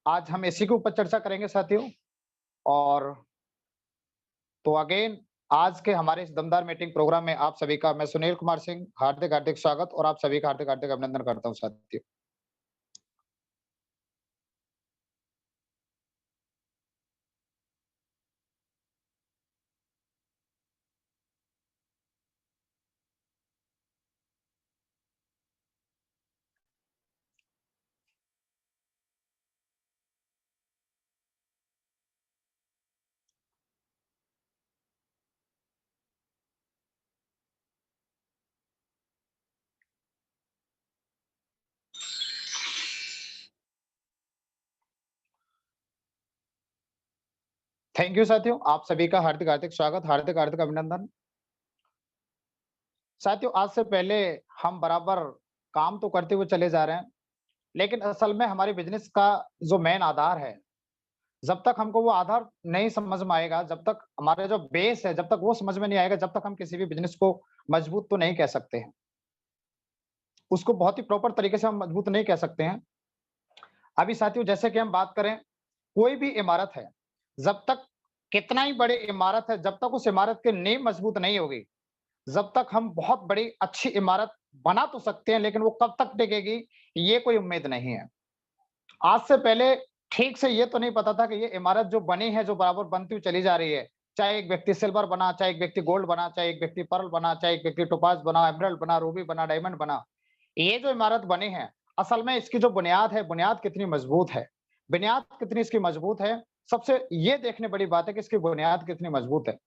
आज हम इसी के ऊपर चर्चा करेंगे साथियों। और तो अगेन आज के हमारे इस दमदार मीटिंग प्रोग्राम में आप सभी का मैं सुनील कुमार सिंह हार्दिक हार्दिक स्वागत और आप सभी का हार्दिक हार्दिक अभिनंदन करता हूँ साथियों। थैंक यू साथियों, आप सभी का हार्दिक हार्दिक स्वागत, हार्दिक हार्दिक अभिनंदन। साथियों, आज से पहले हम बराबर काम तो करते हुए चले जा रहे हैं, लेकिन असल में हमारे बिजनेस का जो मेन आधार है, जब तक हमको वो आधार नहीं समझ में आएगा, जब तक हमारा जो बेस है, जब तक वो समझ में नहीं आएगा, जब तक हम किसी भी बिजनेस को मजबूत तो नहीं कह सकते हैं। उसको बहुत ही प्रॉपर तरीके से हम मजबूत नहीं कह सकते हैं। अभी साथियों जैसे कि हम बात करें, कोई भी इमारत है, जब तक कितना ही बड़ी इमारत है, जब तक उस इमारत की नींव मजबूत नहीं होगी, जब तक हम बहुत बड़ी अच्छी इमारत बना तो सकते हैं, लेकिन वो कब तक टिकेगी, ये कोई उम्मीद नहीं है। आज से पहले ठीक से ये तो नहीं पता था कि ये इमारत जो बनी है, जो बराबर बनती हुई चली जा रही है, चाहे एक व्यक्ति सिल्वर बना, चाहे एक व्यक्ति गोल्ड बना, चाहे एक व्यक्ति पर्ल बना, चाहे एक व्यक्ति टोपाज बना, एमराल्ड बना, रूबी बना, डायमंड बना। ये जो इमारत बनी है, असल में इसकी जो बुनियाद है, बुनियाद कितनी मजबूत है, बुनियाद कितनी इसकी मजबूत है, सबसे ये देखने बड़ी बात है कि इसकी बुनियाद कितनी मजबूत है।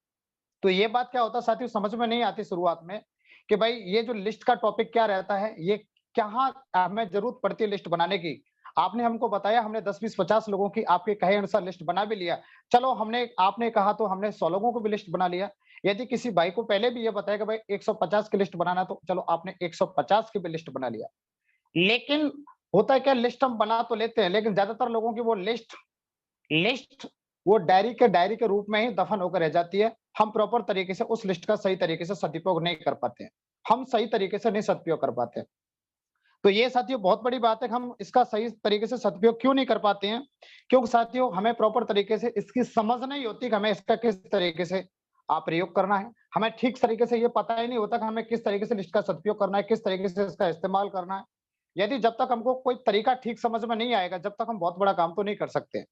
तो ये बात क्या होता है साथियों, समझ में नहीं आती शुरुआत में कि भाई ये जो लिस्ट का टॉपिक क्या रहता है, ये कहाँ हमें जरूरत पड़ती है लिस्ट बनाने की। आपने हमको बताया, हमने 10 20 50 लोगों की आपके कहे अनुसार लिस्ट बना भी लिया। चलो हमने आपने कहा तो हमने 100 लोगों को भी लिस्ट बना लिया। यदि किसी भाई को पहले भी ये बताया कि भाई 150 की लिस्ट बनाना, तो चलो आपने 150 की भी लिस्ट बना लिया। लेकिन होता है क्या, लिस्ट हम बना तो लेते हैं, लेकिन ज्यादातर लोगों की वो लिस्ट लिस्ट वो डायरी के रूप में ही दफन होकर रह जाती है। हम प्रॉपर तरीके से उस लिस्ट का सही तरीके से सदुपयोग नहीं कर पाते हैं। हम सही तरीके से नहीं सदुपयोग कर पाते हैं। तो ये साथियों बहुत बड़ी बात है कि हम इसका सही तरीके से सदुपयोग क्यों नहीं कर पाते हैं? क्योंकि साथियों हमें प्रॉपर तरीके से इसकी समझ नहीं होती कि हमें इसका किस तरीके से प्रयोग करना है। हमें ठीक तरीके से ये पता ही नहीं होता कि हमें किस तरीके से लिस्ट का सदुपयोग करना है, किस तरीके से इसका इस्तेमाल करना है। यदि जब तक हमको कोई तरीका ठीक समझ में नहीं आएगा, जब तक हम बहुत बड़ा काम तो नहीं कर सकते।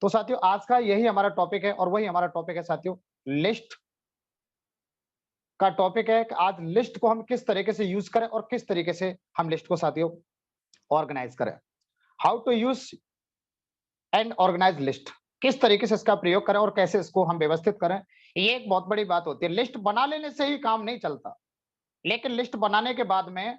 तो साथियों आज का यही हमारा टॉपिक है और वही हमारा टॉपिक है साथियों, लिस्ट का टॉपिक है कि आज लिस्ट को हम किस तरीके से यूज करें और किस तरीके से हम लिस्ट को साथियों ऑर्गेनाइज करें। How to use and organise list, किस तरीके से इसका प्रयोग करें और कैसे इसको हम व्यवस्थित करें, ये एक बहुत बड़ी बात होती है। लिस्ट बना लेने से ही काम नहीं चलता, लेकिन लिस्ट बनाने के बाद में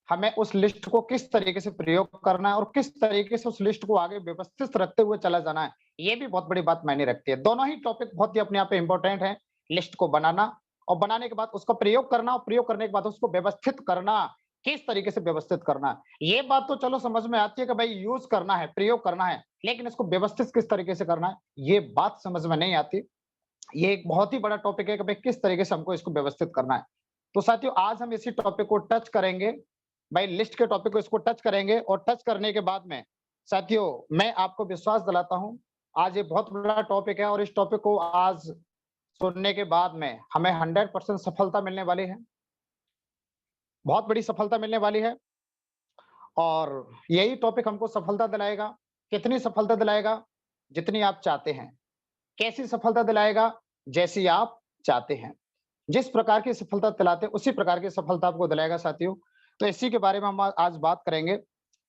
हमें उस लिस्ट को किस तरीके से प्रयोग करना है और किस तरीके से उस लिस्ट को आगे व्यवस्थित रखते हुए चला जाना है, ये भी बहुत बड़ी बात मायने रखती है। दोनों ही टॉपिक बहुत ही अपने आप में इंपॉर्टेंट है। लिस्ट को बनाना और बनाने के बाद उसका प्रयोग करना और प्रयोग करने के बाद उसको व्यवस्थित करना, किस तरीके से व्यवस्थित करना, ये बात तो चलो समझ में आती है कि भाई यूज करना है, प्रयोग करना है, लेकिन इसको व्यवस्थित किस तरीके से करना है, ये बात समझ में नहीं आती। ये एक बहुत ही बड़ा टॉपिक है कि भाई किस तरीके से हमको इसको व्यवस्थित करना है। तो साथियों आज हम इसी टॉपिक को टच करेंगे, भाई लिस्ट के टॉपिक को इसको टच करेंगे और टच करने के बाद में साथियों मैं आपको विश्वास दिलाता हूं, आज ये बहुत बड़ा टॉपिक है और इस टॉपिक को आज सुनने के बाद में हमें 100% सफलता मिलने वाली है, बहुत बड़ी सफलता मिलने वाली है। और यही टॉपिक हमको सफलता दिलाएगा। कितनी सफलता दिलाएगा? जितनी आप चाहते हैं। कैसी सफलता दिलाएगा? जैसी आप चाहते हैं। जिस प्रकार की सफलता दिलाते हैं, उसी प्रकार की सफलता आपको दिलाएगा साथियों। तो इसी के बारे में हम आज बात करेंगे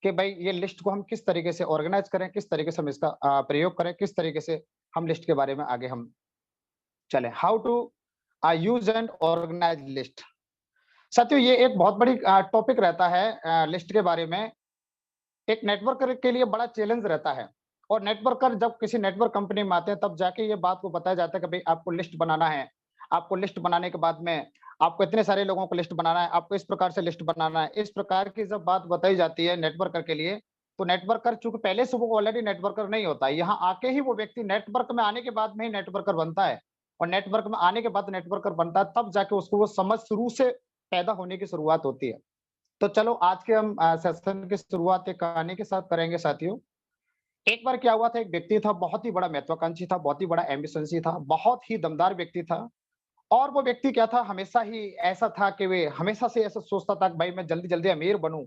कि भाई ये लिस्ट को हम किस तरीके से ऑर्गेनाइज करें, किस तरीके से हम इसका प्रयोग करें, किस तरीके से हम लिस्ट के बारे में आगे हम चलें। How to use and organise list. साथियों ये एक बहुत बड़ी टॉपिक रहता है लिस्ट के बारे में। एक नेटवर्कर के लिए बड़ा चैलेंज रहता है और नेटवर्कर जब किसी नेटवर्क कंपनी में आते हैं तब जाके ये बात को बताया जाता है कि भाई आपको लिस्ट बनाना है। आपको लिस्ट बनाने के बाद में आपको इतने सारे लोगों को लिस्ट बनाना है, आपको इस प्रकार से लिस्ट बनाना है। इस प्रकार की जब बात बताई जाती है नेटवर्कर के लिए, तो नेटवर्कर चूंकि पहले से वो ऑलरेडी नेटवर्कर नहीं होता है, यहाँ आके ही वो व्यक्ति नेटवर्क में आने के बाद में ही नेटवर्कर बनता है। और नेटवर्क में आने के बाद नेटवर्कर बनता है, तब जाके उसको वो समझ शुरू से पैदा होने की शुरुआत होती है। तो चलो आज के हम सेशन की शुरुआत एक कहानी के साथ करेंगे साथियों। एक बार क्या हुआ था, एक व्यक्ति था, बहुत ही बड़ा महत्वाकांक्षी था, बहुत ही बड़ा एम्बिशंसी था, बहुत ही दमदार व्यक्ति था। और वो व्यक्ति क्या था, हमेशा ही ऐसा था कि वे हमेशा से ऐसा सोचता था कि भाई मैं जल्दी-जल्दी अमीर बनूँ।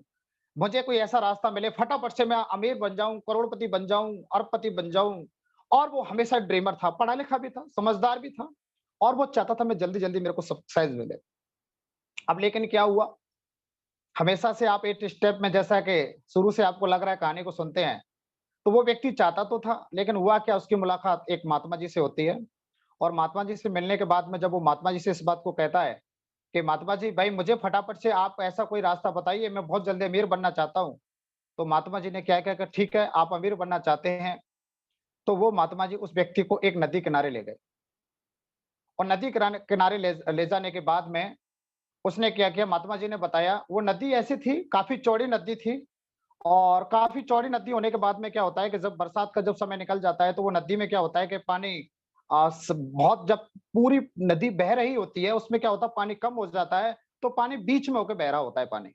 मुझे कोई ऐसा रास्ता मिले, फटाफट से मैं अमीर बन जाऊँ, करोड़पति बन जाऊँ, अरबपति बन जाऊँ। और वो हमेशा ड्रीमर था, पढ़ा-लिखा भी था, समझदार भी था और वो चाहता था मैं जल्दी-जल्दी मेरे को सक्सेस मिले। अब लेकिन क्या हुआ, हमेशा से आप एक स्टेप में जैसा कि शुरू से आपको लग रहा है कहानी को सुनते हैं, तो वो व्यक्ति चाहता तो था, लेकिन हुआ क्या उसकी मुलाकात एक महात्मा जी से होती है और महात्मा जी से मिलने के बाद में जब वो महात्मा जी से इस बात को कहता है कि महात्मा जी भाई मुझे फटाफट से आप ऐसा कोई रास्ता बताइए, मैं बहुत जल्दी अमीर बनना चाहता हूँ। तो महात्मा जी ने क्या किया कि ठीक है, आप अमीर बनना चाहते हैं, तो वो महात्मा जी उस व्यक्ति को एक नदी किनारे ले गए और नदी किराने किनारे ले ले जाने के बाद में उसने क्या किया, महात्मा जी ने बताया वो नदी ऐसी थी, काफ़ी चौड़ी नदी थी और काफ़ी चौड़ी नदी होने के बाद में क्या होता है कि जब बरसात का जब समय निकल जाता है, तो वो नदी में क्या होता है कि पानी बहुत जब पूरी नदी बह रही होती है, उसमें क्या होता है पानी कम हो जाता है, तो पानी बीच में होके बह रहा होता है पानी।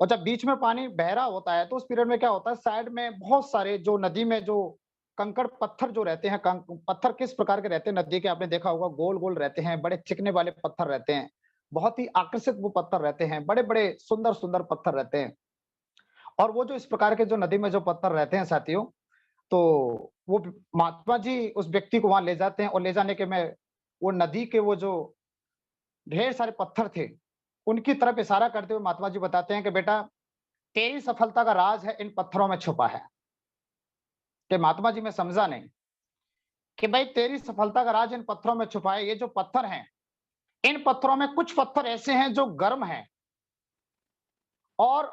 और जब बीच में पानी बह रहा होता है, तो उस पीरियड में क्या होता है साइड में बहुत सारे जो नदी में जो कंकड़ पत्थर जो रहते हैं, पत्थर किस प्रकार के रहते हैं नदी के आपने देखा होगा गोल-गोल रहते हैं, बड़े चिकने वाले पत्थर रहते हैं। बहुत ही आकर्षक वो पत्थर रहते हैं, बड़े-बड़े सुंदर-सुंदर पत्थर रहते हैं। और वो जो इस प्रकार के जो नदी में जो पत्थर रहते हैं साथियों, तो वो महात्मा जी उस व्यक्ति को वहाँ ले जाते हैं और ले जाने के में वो नदी के वो जो ढेर सारे पत्थर थे, उनकी तरफ इशारा करते हुए महात्मा जी बताते हैं कि बेटा, तेरी सफलता का राज है इन पत्थरों में छुपा है। कि महात्मा जी मैं समझा नहीं, कि भाई तेरी सफलता का राज इन पत्थरों में छुपा है। ये जो पत्थर हैं, इन पत्थरों में कुछ पत्थर ऐसे हैं जो गर्म हैं और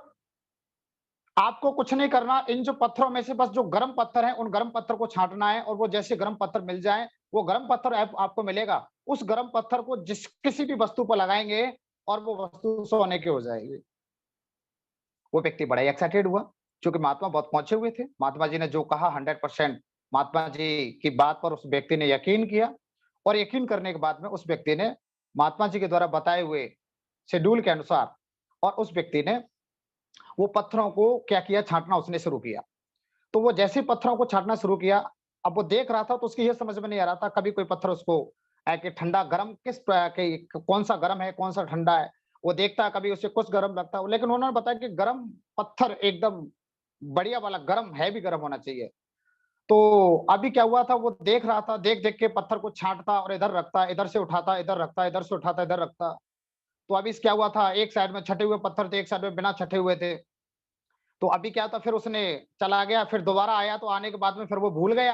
आपको कुछ नहीं करना, इन जो पत्थरों में से बस जो गर्म पत्थर हैं, उन गर्म पत्थर को छाँटना है और वो जैसे गर्म पत्थर मिल जाएँ, वो गर्म पत्थर आपको मिलेगा। उस गर्म पत्थर को जिस किसी भी वस्तु पर लगाएँगे और वो वस्तु सोने की हो जाएगी। वो व्यक्ति बड़ा ही एक्साइटेड हुआ, क्योंकि महात्मा बहुत पहुँचे हुए थे। महात्मा जी ने जो कहा 100% महात्मा जी की बात पर उस व्यक्ति ने यकीन किया और यकीन करने के बाद में उस व्यक्ति ने महात्मा जी के द्वारा बताए हुए शेड्यूल के अनुसार और उस व्यक्ति ने वो पत्थरों को क्या किया छाँटना उसने शुरू किया। तो वो जैसे ही पत्थरों को छाँटना शुरू किया, अब वो देख रहा था तो उसकी ये समझ में नहीं आ रहा था, कभी कोई पत्थर उसको कि ठंडा गरम किस कि कौन-सा गरम है, कौन-सा ठंडा है। वो देखता है कभी उसे कुछ गरम लगता है, लेकिन उन्होंने बताया कि गरम पत्थर एकदम बढ़िया वाला गरम, हैवी गरम होना चाहिए। तो अभी क्या हुआ था वो देख रहा था, देख-देख के पत्थर को छाँटता और इधर रखता, इधर से उठाता, इधर रखता, इधर से उठाता, इधर रखता। तो अभी क्या हुआ था, एक साइड में छँटे हुए पत्थर थे, एक साइड में बिना छँटे हुए थे। तो अभी क्या था फिर उसने चला गया, फिर दोबारा आया तो आने के बाद में फिर वो भूल गया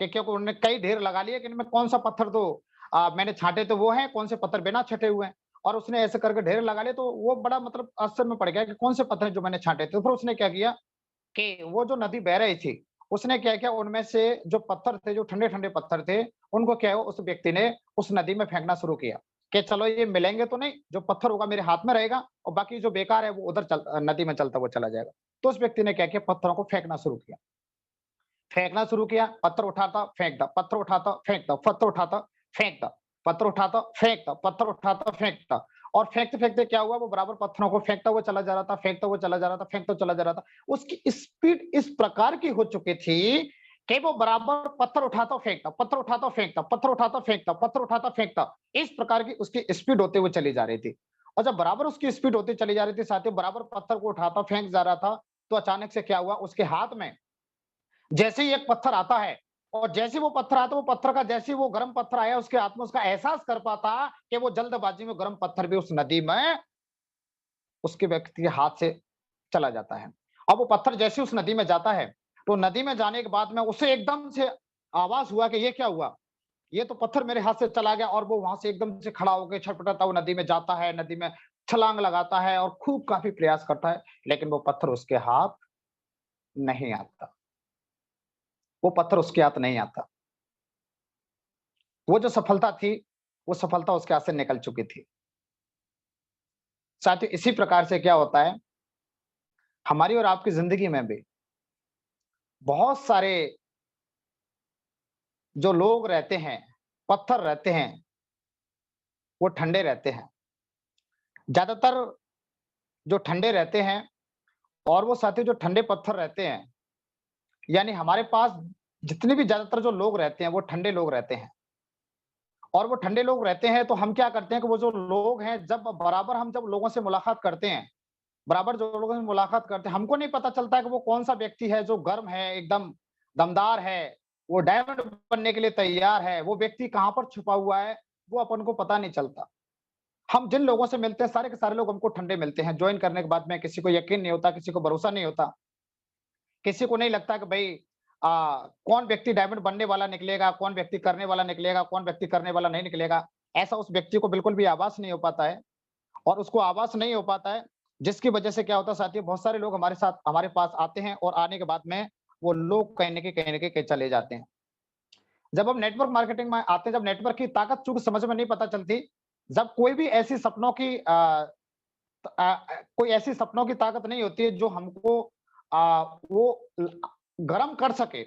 कि क्योंकि उन्होंने कई ढेर लगा लिए कि इनमें कौन-सा पत्थर तो मैंने छाँटे तो वो हैं, कौन से पत्थर बिना छँटे हुए हैं। और उसने ऐसे करके ढेर लगा लिए तो वो बड़ा मतलब आश्चर्य में पड़ गया कि कौन से पत्थर हैं जो मैंने छाँटे थे। तो फिर उसने क्या किया कि वो जो नदी बह रही थी, उसने क्या किया उनमें से जो पत्थर थे, जो ठंडे-ठंडे पत्थर थे, उनको क्या है उस व्यक्ति ने उस नदी में फेंकना शुरू किया कि चलो ये मिलेंगे तो नहीं, जो पत्थर होगा मेरे हाथ में रहेगा और बाकी जो बेकार है वो उधर नदी में चलता हुआ चला जाएगा। तो उस व्यक्ति ने क्या किया पत्थरों को फेंकना शुरू किया। फेंकना शुरू किया, पत्थर उठाता, फेंकता, पत्थर उठाता, फेंकता, पत्थर उठाता, फेंकता, पत्थर उठाता, फेंकता, पत्थर उठाता, फेंकता और फेंकते-फेंकते क्या हुआ वो बराबर पत्थरों को फेंकता हुआ चला जा रहा था, फेंकता हुआ चला जा रहा था, फेंकता चला जा रहा था। उसकी स्पीड इस प्रकार की हो चुकी थी कि वो बराबर पत्थर उठाता, फेंकता, पत्थर उठाता, फेंकता, पत्थर उठाता, फेंकता, पत्थर उठाता, फेंकता। इस प्रकार की उसकी स्पीड होते हुए चली जा रही थी। और जब बराबर उसकी स्पीड होती चली जा रही थी, साथ ही बराबर पत्थर को उठाता, फेंक जा रहा था, तो अचानक से क्या हुआ उसके हाथ में जैसे ही एक पत्थर आता है और जैसे ही वो पत्थर आता है, वो पत्थर का जैसे ही वो गर्म पत्थर आया, उसके हाथ में उसका एहसास कर पाता कि वो जल्दबाजी में गर्म पत्थर भी उस नदी में उसके व्यक्ति के हाथ से चला जाता है। अब वो पत्थर जैसे उस नदी में जाता है, तो नदी में जाने के बाद में उसे एकदम से आवाज़ हुआ कि ये क्या हुआ? ये तो पत्थर मेरे हाथ से चला गया और वो वहाँ से एकदम से खड़ा होके छटपटाता हुआ नदी में जाता है, नदी में छलांग लगाता है और खूब काफ़ी प्रयास करता है, लेकिन वो पत्थर उसके हाथ नहीं आता। वो पत्थर उसके हाथ नहीं आता। वो जो सफलता थी, वो सफलता उसके हाथ से निकल चुकी थी। साथियों इसी प्रकार से क्या होता है, हमारी और आपकी ज़िंदगी में भी बहुत सारे जो लोग रहते हैं, पत्थर रहते हैं, वो ठंडे रहते हैं। ज़्यादातर जो ठंडे रहते हैं और वो साथियों जो ठंडे पत्थर रहते हैं, यानी हमारे पास जितने भी ज़्यादातर जो लोग रहते हैं, वो ठंडे लोग रहते हैं। और वो ठंडे लोग रहते हैं, तो हम क्या करते हैं कि वो जो लोग हैं, जब लोगों से मुलाकात करते हैं, बराबर जो लोगों से मुलाकात करते हैं, हमको नहीं पता चलता है कि वो कौन-सा व्यक्ति है जो गर्म है, एकदम दमदार है, वो डायमंड बनने के लिए तैयार है, वो व्यक्ति कहाँ पर छुपा हुआ है, वो अपन को पता नहीं चलता। हम जिन लोगों से मिलते हैं, सारे के सारे लोग हमको ठंडे मिलते हैं, जॉइन करने के बाद में किसी को यकीन नहीं होता, किसी को भरोसा नहीं होता, किसी को नहीं लगता कि भई कौन व्यक्ति डायमंड बनने वाला निकलेगा, कौन व्यक्ति करने वाला निकलेगा, कौन व्यक्ति करने वाला नहीं निकलेगा। ऐसा उस व्यक्ति को बिल्कुल भी आभास नहीं हो पाता है। और उसको आभास नहीं हो पाता है, जिसकी वजह से क्या होता है साथियों, बहुत सारे लोग हमारे पास आते हैं और आने के बाद में वो लोग कहीं चले जाते हैं। जब हम नेटवर्क मार्केटिंग में आते हैं, जब नेटवर्क की ताकत चूँकि समझ में नहीं पता चलती, जब कोई भी ऐसी सपनों की कोई ऐसी सपनों की ताकत नहीं होती है जो हमको वो ल गरम कर सके।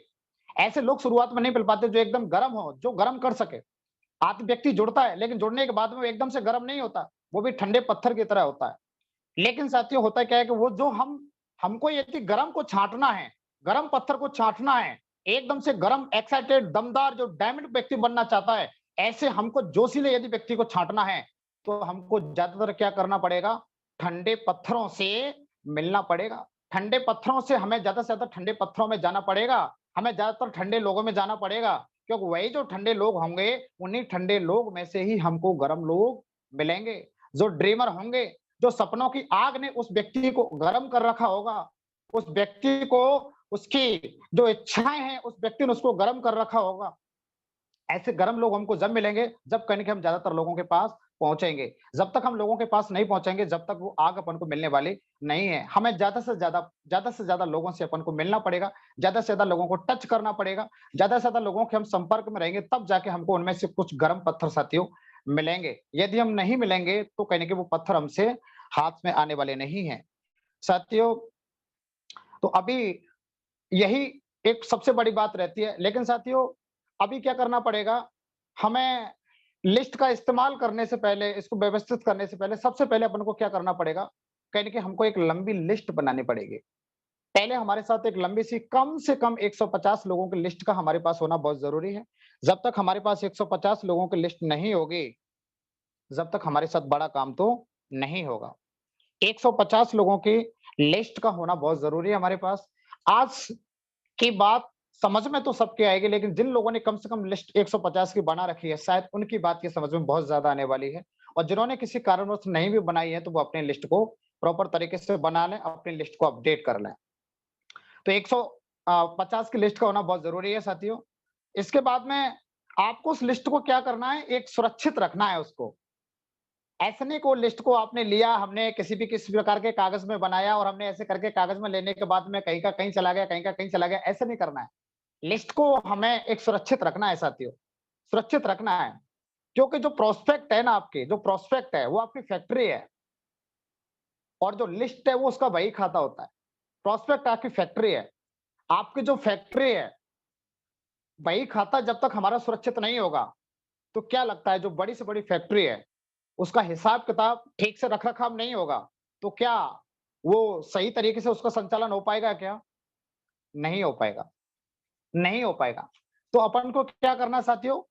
ऐसे लोग शुरुआत में नहीं मिल पाते जो एकदम गरम हो, जो गरम कर सके। आत व्यक्ति जुड़ता है, लेकिन जुड़ने के बाद में वो एकदम से गरम नहीं होता, वो भी ठंडे पत्थर की तरह होता है। लेकिन साथियों होता क्या है कि वो जो हमको यदि गरम को छाँटना है, गरम पत्थर को छाँटना है, एकदम से गरम एक्साइटेड दमदार जो डायमंड व्यक्ति बनना चाहता है, ऐसे हमको जोशीले यदि व्यक्ति को छाँटना है, तो हमको ज़्यादातर क्या करना पड़ेगा? ठंडे पत्थरों से मिलना पड़ेगा। ठंडे पत्थरों से हमें ज़्यादा से ज़्यादा ठंडे पत्थरों में जाना पड़ेगा, हमें ज़्यादातर ठंडे लोगों में जाना पड़ेगा, क्योंकि वही जो ठंडे लोग होंगे, उन्हीं ठंडे लोग में से ही हमको गरम लोग मिलेंगे। जो ड्रीमर होंगे, जो सपनों की आग ने उस व्यक्ति को गर्म कर रखा होगा, उस व्यक्ति को उसकी जो इच्छाएँ हैं, उस व्यक्ति ने उसको गर्म कर रखा होगा। ऐसे गर्म लोग हमको जब मिलेंगे, जब कहीं न कहीं हम ज़्यादातर लोगों के पास पहुँचेंगे। जब तक हम लोगों के पास नहीं पहुँचेंगे, जब तक वो आग अपन को मिलने वाली नहीं है। हमें ज़्यादा से ज़्यादा लोगों से अपन को मिलना पड़ेगा, ज़्यादा से ज़्यादा लोगों को टच करना पड़ेगा, ज़्यादा से ज़्यादा लोगों के हम संपर्क में रहेंगे, तब जाके हमको उनमें से कुछ गर्म पत्थर साथियों मिलेंगे। यदि हम नहीं मिलेंगे, तो कहीं न कहीं वो पत्थर हमसे हाथ में आने वाले नहीं हैं। साथियों, तो अभी यही एक सबसे बड़ी बात रहती है। लेकिन साथियों, अभी क्या करना पड़ेगा, हमें लिस्ट का इस्तेमाल करने से पहले, इसको व्यवस्थित करने से पहले, सबसे पहले अपन को क्या करना पड़ेगा, कहीं न कहीं हमको एक लंबी लिस्ट बनानी पड़ेगी। पहले हमारे साथ एक लंबी सी कम से कम 150 लोगों की लिस्ट का हमारे पास होना बहुत ज़रूरी है। जब तक हमारे पास 150 लोगों की लिस्ट नहीं होगी, जब तक हमारे साथ बड़ा काम तो नहीं होगा। 150 लोगों की लिस्ट का होना बहुत ज़रूरी है हमारे पास। आज की बात समझ में तो सबके आएगी, लेकिन जिन लोगों ने कम से कम लिस्ट 150 की बना रखी है, शायद उनकी बात ये समझ में बहुत ज़्यादा आने वाली है। और जिन्होंने किसी कारणवश नहीं भी बनाई है, तो वो अपनी लिस्ट को प्रॉपर तरीके से बना लें, अपनी लिस्ट को अपडेट कर लें। तो 150 की लिस्ट का होना बहुत ज़रूरी है साथियों। इसके बाद में आपको उस लिस्ट को क्या करना है, एक सुरक्षित रखना है उसको। ऐसे नहीं कि वो लिस्ट को आपने लिया, हमने किसी प्रकार के कागज़ में बनाया और हमने ऐसे करके कागज़ में लेने के बाद में कहीं का कहीं चला गया, कहीं का कहीं चला गया, ऐसे नहीं करना है। लिस्ट को हमें एक सुरक्षित रखना है साथियों, सुरक्षित रखना है। क्योंकि जो प्रोस्पेक्ट है ना आपके, जो प्रोस्पेक्ट है, वो आपकी फैक्ट्री है और जो लिस्ट है, वो उसका बही खाता होता है। प्रोस्पेक्ट आपकी फैक्ट्री है। आपकी जो फैक्ट्री है, बही खाता जब तक हमारा सुरक्षित नहीं होगा, तो क्या लगता है जो बड़ी से बड़ी फैक्ट्री है, उसका हिसाब-किताब ठीक से रख-रखाव नहीं होगा, तो क्या वो सही तरीके से उसका संचालन हो पाएगा क्या? नहीं हो पाएगा, नहीं हो पाएगा। तो अपन को क्या करना है साथियों,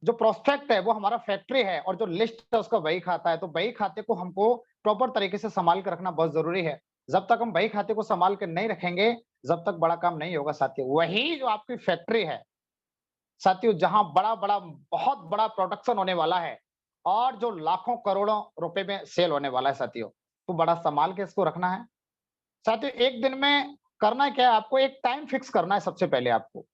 जो प्रोस्पेक्ट है वो हमारा फैक्ट्री है और जो लिस्ट है उसका बही खाता है, तो बही खाते को हमको प्रॉपर तरीके से सँभाल के रखना बहुत ज़रूरी है। जब तक हम बही खाते को सँभाल के नहीं रखेंगे, जब तक बड़ा काम नहीं होगा साथियों। वही जो आपकी फैक्ट्री है साथियों, जहाँ बड़ा-बड़ा बहुत बड़ा प्रोडक्शन होने वाला है और जो लाखों करोड़ों रुपए में सेल होने वाला है साथियों, तो बड़ा सँभाल के इसको रखना है। साथियों, एक दिन में करना क्या है, आपको एक टाइम फिक्स करना है सबसे पहले आपको।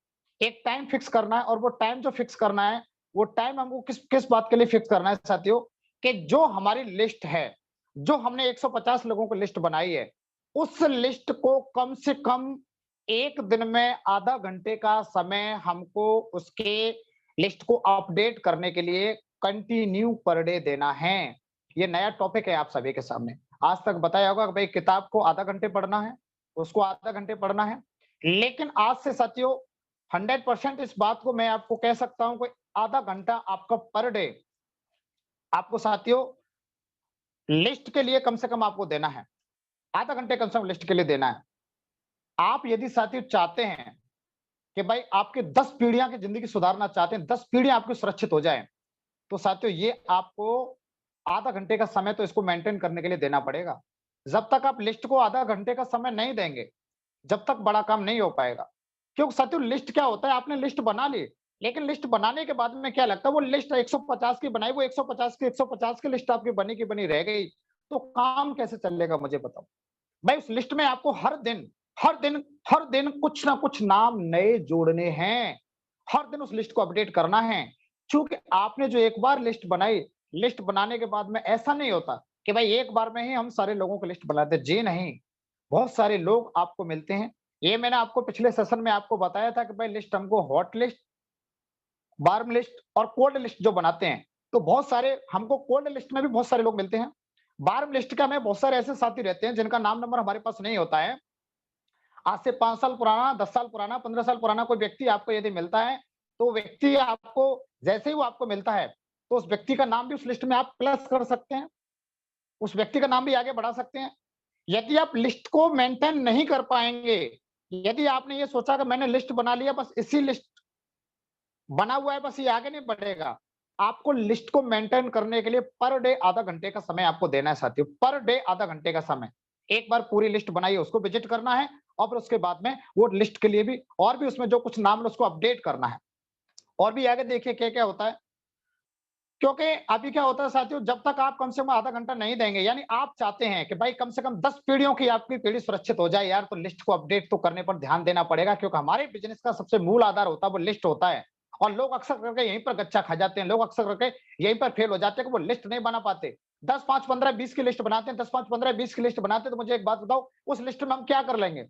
एक टाइम फिक्स करना है और वो टाइम जो फिक्स करना है, वो टाइम हमको किस किस बात के लिए फिक्स करना है साथियों, कि जो हमारी लिस्ट है, जो हमने 150 लोगों की लिस्ट बनाई है, उस लिस्ट को कम से कम 1 दिन में आधा घंटे का समय हमको उसके लिस्ट को अपडेट करने के लिए कंटिन्यू पर डे देना है। ये नया टॉपिक है आप सभी के सामने। आज तक बताया होगा कि भाई किताब को आधा घंटे पढ़ना है, उसको आधा घंटे पढ़ना है। लेकिन आज से साथियों 100% इस बात को मैं आपको कह सकता हूँ कि आधा घंटा आपका पर डे आपको साथियों लिस्ट के लिए कम से कम आपको देना है। आधा घंटे कम से कम लिस्ट के लिए देना है। आप यदि साथियों चाहते हैं कि भाई आपके 10 पीढ़ियाँ की ज़िंदगी सुधारना चाहते हैं, 10 पीढ़ियाँ आपकी सुरक्षित हो जाएँ, तो साथियों ये आपको आधा घंटे का समय तो इसको मेंटेन करने के लिए देना पड़ेगा। जब तक आप लिस्ट को आधा घंटे का समय नहीं देंगे, जब तक बड़ा काम नहीं हो पाएगा। क्योंकि साथियों लिस्ट क्या होता है, आपने लिस्ट बना ली, लेकिन लिस्ट बनाने के बाद में क्या लगता है वो लिस्ट 150 की बनाई, वो 150 की लिस्ट आपकी बनी की बनी रह गई, तो काम कैसे चलेगा मुझे बताओ? भाई उस लिस्ट में आपको हर दिन हर दिन कुछ ना कुछ नाम नए जोड़ने हैं। हर दिन उस लिस्ट को अपडेट करना है। चूँकि आपने जो एक बार लिस्ट बनाई, लिस्ट बनाने के बाद में ऐसा नहीं होता कि भाई एक बार में ही हम सारे लोगों की लिस्ट बना दें। जी नहीं, बहुत सारे लोग आपको मिलते हैं। ये मैंने आपको पिछले सेशन में आपको बताया था कि भाई लिस्ट हमको हॉट लिस्ट, वार्म लिस्ट और कोल्ड लिस्ट जो बनाते हैं, तो बहुत सारे हमको कोल्ड लिस्ट में भी बहुत सारे लोग मिलते हैं। वार्म लिस्ट का में बहुत सारे ऐसे साथी रहते हैं जिनका नाम नंबर हमारे पास नहीं होता है। आज से 5 साल पुराना, 10 साल पुराना, 15 साल पुराना कोई व्यक्ति आपको यदि मिलता है, तो व्यक्ति आपको जैसे ही वो आपको मिलता है, तो उस व्यक्ति का नाम भी उस लिस्ट में आप प्लस कर सकते हैं, उस व्यक्ति का नाम भी आगे बढ़ा सकते हैं। यदि आप लिस्ट को मेंटेन नहीं कर पाएँगे, यदि आपने ये सोचा कि मैंने लिस्ट बना लिया बस इसी लिस्ट बना हुआ है बस ये आगे नहीं बढ़ेगा। आपको लिस्ट को मेंटेन करने के लिए पर डे आधा घंटे का समय आपको देना है साथियों, पर डे आधा घंटे का समय। एक बार पूरी लिस्ट बनाइए, उसको विज़िट करना है और फिर उसके बाद में वो लिस्ट के लिए भी और भी उसमें जो कुछ नाम है उसको अपडेट करना है। और भी आगे देखिए क्या-क्या होता है। क्योंकि अभी क्या होता है साथियों, जब तक आप कम से कम आधा घंटा नहीं देंगे, यानी आप चाहते हैं कि भाई कम से कम 10 पीढ़ियों की आपकी पीढ़ी सुरक्षित हो जाए यार, तो लिस्ट को अपडेट तो करने पर ध्यान देना पड़ेगा क्योंकि हमारे बिज़नेस का सबसे मूल आधार होता है वो लिस्ट होता है। और लोग अक्सर करके यहीं पर गच्चा खा जाते हैं, लोग अक्सर करके यहीं पर फेल हो जाते हैं कि वो लिस्ट नहीं बना पाते। 10, 5, 15, 20 की लिस्ट बनाते हैं, 10, 5, 15, 20 की लिस्ट बनाते हैं, तो मुझे एक बात बताओ, उस लिस्ट में हम क्या कर लेंगे?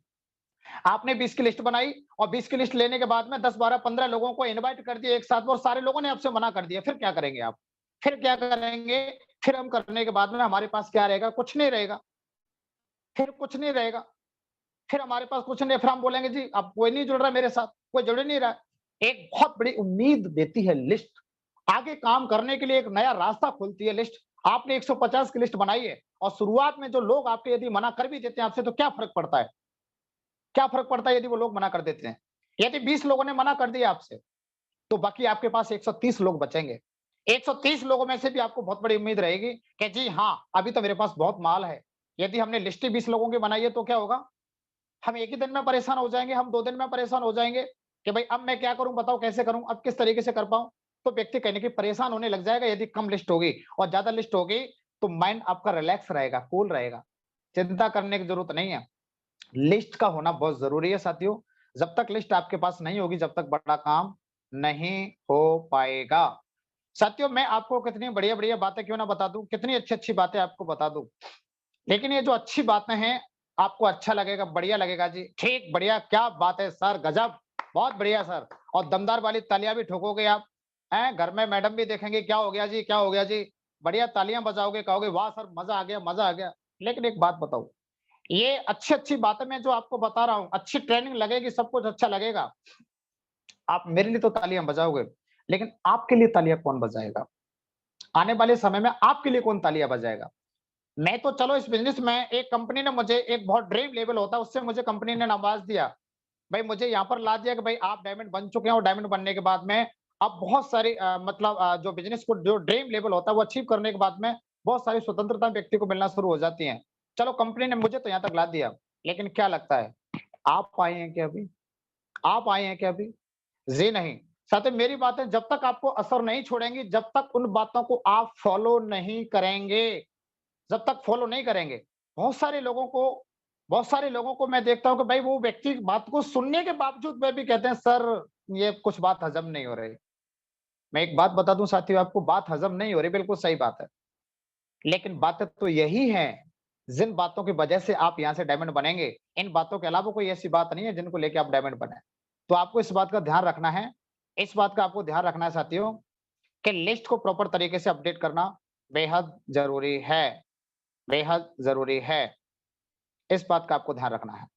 आपने 20 की लिस्ट बनाई और 20 की लिस्ट लेने के बाद में 10, 12, 15 लोगों को इनवाइट कर दिया एक साथ में और सारे लोगों ने आपसे मना कर दिया, फिर क्या करेंगे आप? फिर क्या करेंगे? फिर हम करने के बाद में हमारे पास क्या रहेगा? कुछ नहीं रहेगा, फिर कुछ नहीं रहेगा। फिर हमारे पास कुछ नहीं, फिर हम बोलेंगे जी अब कोई नहीं जुड़ रहा मेरे साथ, कोई जुड़ ही नहीं रहा है। एक बहुत बड़ी उम्मीद देती है लिस्ट। आगे काम करने के लिए एक नया रास्ता खोलती है लिस्ट। आपने 150 की लिस्ट बनाई है और शुरुआत में जो लोग आपके यदि मना कर भी देते हैं आपसे तो क्या फ़र्क पड़ता है? क्या फ़र्क पड़ता है यदि वो लोग मना कर देते हैं? यदि 20 लोगों ने मना कर दिया आपसे, तो बाकी आपके पास 130 लोग बचेंगे। 130 लोगों में से भी आपको बहुत बड़ी उम्मीद रहेगी कि जी हाँ, अभी तो मेरे पास बहुत माल है। यदि हमने लिस्ट ही 20 लोगों की बनाई है तो क्या होगा? हम 1 ही दिन में परेशान हो जाएँगे, हम 2 दिन में परेशान हो जाएँगे कि भाई अब मैं क्या करूँ बताओ कैसे करूँ? अब किस तरीके से कर पाऊँ? तो व्यक्ति कहीं न कहीं परेशान होने लग जाएगा यदि कम लिस्ट होगी और ज़्यादा लिस्ट होगी तो माइंड आपका रिलैक्स रहेगा, कूल रहेगा। चिंता करने की ज़रूरत नहीं है। लिस्ट का होना बहुत ज़रूरी है साथियों। जब तक लिस्ट आपके पास नहीं होगी, जब तक बड़ा काम नहीं हो पाएगा। साथियों, मैं आपको कितनी बढ़िया-बढ़िया बातें क्यों ना बता दूँ, कितनी अच्छी-अच्छी बातें आपको बता दूँ। लेकिन ये जो अच्छी बातें हैं, आपको अच्छा लगेगा, बढ़िया लगेगा जी। ठीक, बढ़िया, क्या बात है सर, गज़ब! बहुत बढ़िया सर और दमदार वाली तालियाँ भी ठोकोगे आप। हैं, घर में मैडम भी देखेंगे, क्या हो गया जी, क्या हो गया जी? बढ़िया तालियाँ बजाओगे, कहोगे वाह सर, मज़ा आ गया, मज़ा आ गया। लेकिन एक बात बताऊँ, ये अच्छी-अच्छी बातें मैं जो आपको बता रहा हूँ, अच्छी ट्रेनिंग लगेगी, सब कुछ अच्छा लगेगा। आप मेरे लिए तो तालियाँ बजाओगे, लेकिन आपके लिए तालियाँ कौन बजाएगा? आने वाले समय में आपके लिए कौन तालियाँ बजाएगा? मैं तो चलो इस बिज़नेस में एक कंपनी ने मुझे एक बहुत ड्रीम लेवल होता है, उससे मुझे कंपनी ने नवाज़ दिया। भई मुझे यहाँ पर ला दिया कि भई आप डायमंड बन चुके हैं और डायमंड बनने के बाद में अब बहुत सारी मतलब जो बिज़नेस को जो ड्रीम लेवल होता है, वो अचीव करने के बाद में बहुत सारी स्वतंत्रता व्यक्ति को मिलना शुरू हो जाती हैं। चलो कंपनी ने मुझे तो यहाँ तक ला दिया, लेकिन क्या लगता है, आप आए हैं क्या अभी? आप आए हैं क्या अभी? जी नहीं। साथियों मेरी बातें जब तक आपको असर नहीं छोड़ेंगी, जब तक उन बातों को आप फ़ॉलो नहीं करेंगे, जब तक फ़ॉलो नहीं करेंगे, बहुत सारे लोगों को मैं देखता हूँ कि भाई वो व्यक्ति बात को सुनने के बावजूद वे भी कहते हैं सर ये कुछ बात हज़म नहीं हो रही। मैं एक बात बता दूँ साथियों आपको बात हज़म नहीं हो रही, बिल्कुल सही बात है। लेकिन बातें तो यही हैं, जिन बातों की वजह से आप यहाँ से डायमंड बनेंगे। इन बातों के अलावा कोई ऐसी बात नहीं है जिनको लेके आप डायमंड बने। तो आपको इस बात का ध्यान रखना है, इस बात का आपको ध्यान रखना है साथियों कि लिस्ट को प्रॉपर तरीके से अपडेट करना बेहद ज़रूरी है, बेहद ज़रूरी है। इस बात का आपको ध्यान रखना है।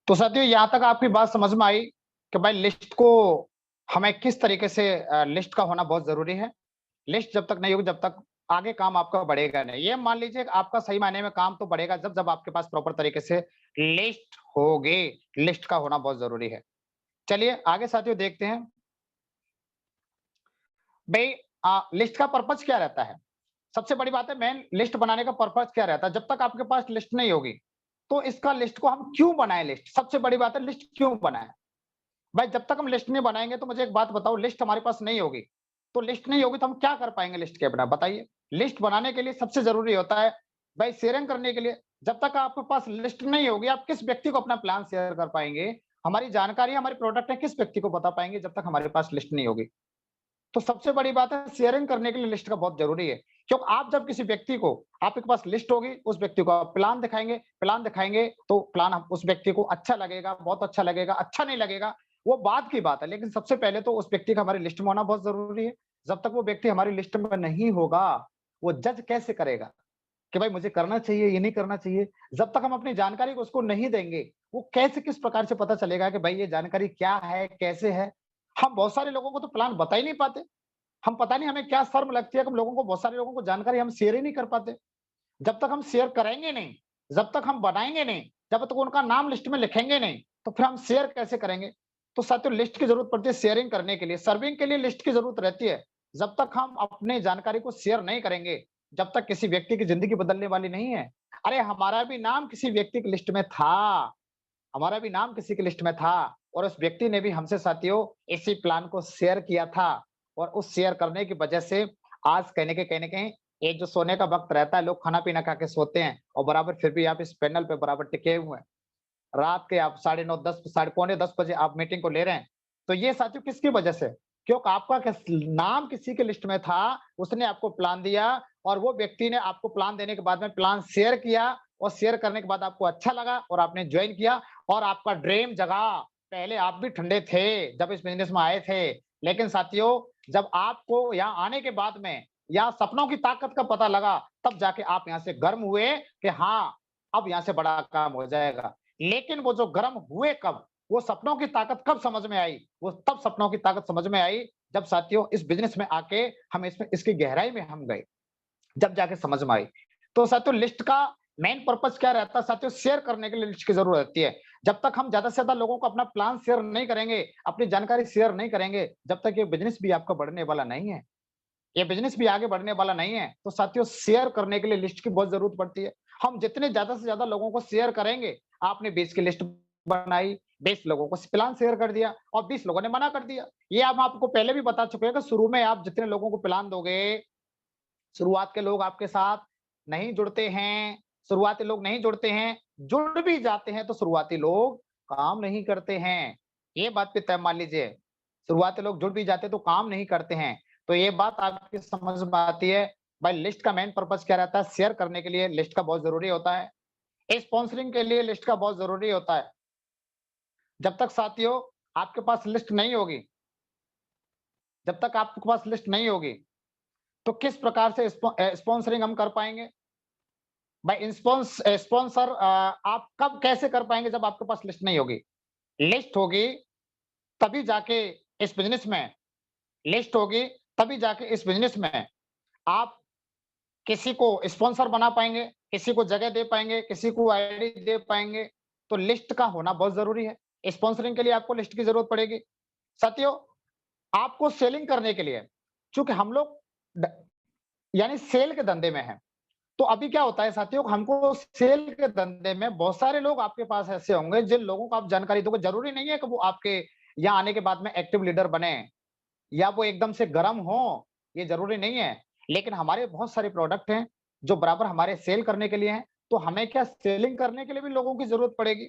तो साथियों यहाँ तक आपकी बात समझ में आई कि भाई लिस्ट को हमें किस तरीके से लिस्ट का होना बहुत ज़रूरी है। लिस्ट जब तक नहीं होगी, जब तक आगे काम आपका बढ़ेगा नहीं। ये मान लीजिए कि आपका सही मायने में काम तो बढ़ेगा जब आपके पास प्रॉपर तरीके से लिस्ट होगी। लिस्ट का होना बहुत ज़रूरी है। चलिए आगे साथियों देखते हैं। भई लिस्ट का पर्पज़ क्या रहता है? सबसे बड़ी बात है, मेन लिस्ट बनाने का पर्पज़ क्या रहता है? जब तक आपके पास लिस्ट नहीं होगी, तो इसका लिस्ट को हम क्यों बनाएँ लिस्ट? सबसे बड़ी बात है लिस्ट क्यों बनाएँ? भाई जब तक हम लिस्ट नहीं बनाएँगे तो मुझे एक बात बताओ, लिस्ट हमारे पास नहीं होगी, तो लिस्ट नहीं होगी तो हम क्या कर पाएँगे लिस्ट के बिना बताइए? लिस्ट बनाने के लिए सबसे ज़रूरी होता है भाई शेयरिंग करने के लिए। जब तक आपके पास लिस्ट नहीं होगी, आप किस व्यक्ति को अपना प्लान शेयर कर पाएँगे? हमारी जानकारी, हमारे प्रोडक्ट है किस व्यक्ति को बता पाएँगे जब तक हमारे पास लिस्ट नहीं होगी? तो सबसे बड़ी बात है शेयरिंग करने के लिए लिस्ट का बहुत ज़रूरी है। क्योंकि आप जब किसी व्यक्ति को आपके पास लिस्ट होगी, उस व्यक्ति को आप प्लान दिखाएँगे तो प्लान हम उस व्यक्ति को अच्छा लगेगा, बहुत अच्छा लगेगा, अच्छा नहीं लगेगा, वो बाद की बात है। लेकिन सबसे पहले तो उस व्यक्ति का हमारी लिस्ट में होना बहुत ज़रूरी है। जब तक वो व्यक्ति हमारी लिस्ट में नहीं होगा, वो जज कैसे करेगा कि भाई मुझे करना चाहिए, ये नहीं करना चाहिए? जब तक हम अपनी जानकारी को उसको नहीं देंगे, वो कैसे किस प्रकार से पता चलेगा कि भाई ये जानकारी क्या है, कैसे है? हम बहुत सारे लोगों को तो प्लान बता ही नहीं पाते। हम पता नहीं हमें क्या शर्म लगती है कि हम लोगों को बहुत सारे लोगों को जानकारी हम शेयर ही नहीं कर पाते। जब तक हम शेयर करेंगे नहीं, जब तक हम बनाएँगे नहीं, जब तक उनका नाम लिस्ट में लिखेंगे नहीं, तो फिर हम शेयर कैसे करेंगे? तो साथियों लिस्ट की ज़रूरत पड़ती है शेयरिंग करने के लिए, सर्विंग के लिए लिस्ट की ज़रूरत रहती है। जब तक हम अपनी जानकारी को शेयर नहीं करेंगे, जब तक किसी व्यक्ति की ज़िंदगी बदलने वाली नहीं है। अरे हमारा भी नाम किसी व्यक्ति की लिस्ट में था, हमारा भी नाम किसी की लिस्ट में था और उस व्यक्ति ने भी हमसे साथियों इसी प्लान को शेयर किया था और उस शेयर करने की वजह से आज कहीं न कहीं ये जो सोने का वक़्त रहता है, लोग खाना-पीना खा के सोते हैं और बराबर फिर भी आप इस पैनल पे बराबर टिके हुए हैं। रात के आप साढ़े 9 10 साढ़े पौने 10 बजे आप मीटिंग को ले रहे हैं। तो ये साथियों किसकी वजह से? क्योंकि आपका नाम किसी के लिस्ट में था, उसने आपको प्लान दिया और वो व्यक्ति ने आपको प्लान देने के बाद में प्लान शेयर किया और शेयर करने के बाद आपको अच्छा लगा और आपने जॉइन किया और आपका ड्रीम जगा। पहले आप भी ठंडे थे, जब इस बिज़नेस में आए थे। लेकिन साथियों, जब आपको यहाँ आने के बाद में या सपनों की ताकत का पता लगा, तब जाके आप यहाँ से गर्म हुए कि हाँ, अब यहाँ से बड़ा काम हो जाएगा। लेकिन वो जो गर्म हुए कब? वो सपनों की ताकत कब समझ में आई? वो तब सपनों की ताकत समझ में आई, जब साथियों इस बिज़नेस में आके हम इसमें इसकी गहराई में हम गए। जब जाके समझ में आई। तो साथियों लिस्ट का मेन पर्पज़ क्या रहता है साथियों? शेयर करने के लिए लिस्ट की ज़रूरत रहती है। जब तक हम ज़्यादा से ज़्यादा लोगों को अपना प्लान शेयर नहीं करेंगे, अपनी जानकारी शेयर नहीं करेंगे, जब तक ये बिज़नेस भी आपका बढ़ने वाला नहीं है। ये बिज़नेस भी आगे बढ़ने वाला नहीं है। तो साथियों शेयर करने के लिए लिस्ट की बहुत ज़रूरत पड़ती है। हम जितने ज़्यादा से ज़्यादा लोगों को शेयर करेंगे, आपने 20 की लिस्ट बनाई, 20 लोगों को प्लान शेयर कर दिया और 20 लोगों ने मना कर दिया। ये हम आपको पहले भी बता चुके हैं कि शुरू में आप जितने लोगों को प्लान दोगे, शुरुआत के लोग आपके साथ नहीं जुड़ते हैं, शुरुआती लोग नहीं जुड़ते हैं, जुड़ भी जाते हैं तो शुरुआती लोग काम नहीं करते हैं। ये बात पे तय मान लीजिए, शुरुआती लोग जुड़ भी जाते हैं तो काम नहीं करते हैं। तो ये बात आपकी समझ में आती है। भाई लिस्ट का मेन पर्पज़ क्या रहता है? शेयर करने के लिए लिस्ट का बहुत ज़रूरी होता है। स्पॉन्सरिंग के लिए लिस्ट का बहुत ज़रूरी होता है। जब तक साथियों आपके पास लिस्ट नहीं होगी, जब तक आपके पास लिस्ट नहीं होगी, तो किस प्रकार से स्पॉन्सरिंग हम कर पाएँगे? भाई स्पॉन्सर आप कब कैसे कर पाएँगे जब आपके पास लिस्ट नहीं होगी? लिस्ट होगी तभी जाके इस बिज़नेस में लिस्ट होगी तभी जाके इस बिज़नेस में आप किसी को स्पॉन्सर बना पाएँगे, किसी को जगह दे पाएँगे, किसी को आईडी दे पाएँगे, तो लिस्ट का होना बहुत ज़रूरी है। स्पॉन्सरिंग के लिए आपको लिस्ट की ज़रूरत पड़ेगी। साथियों, आपको सेलिंग करने के लिए चूँकि हम लोग ड यानी सेल के धंधे में हैं। तो अभी क्या होता है साथियों, हमको सेल के धंधे में बहुत सारे लोग आपके पास ऐसे होंगे जिन लोगों को आप जानकारी दोगे, जरूरी नहीं है कि वो आपके यहाँ आने के बाद में एक्टिव लीडर बने या वो एकदम से गर्म हो, ये जरूरी नहीं है। लेकिन हमारे बहुत सारे प्रोडक्ट हैं जो बराबर हमारे सेल करने के लिए हैं, तो हमें क्या सेलिंग करने के लिए भी लोगों की जरूरत पड़ेगी।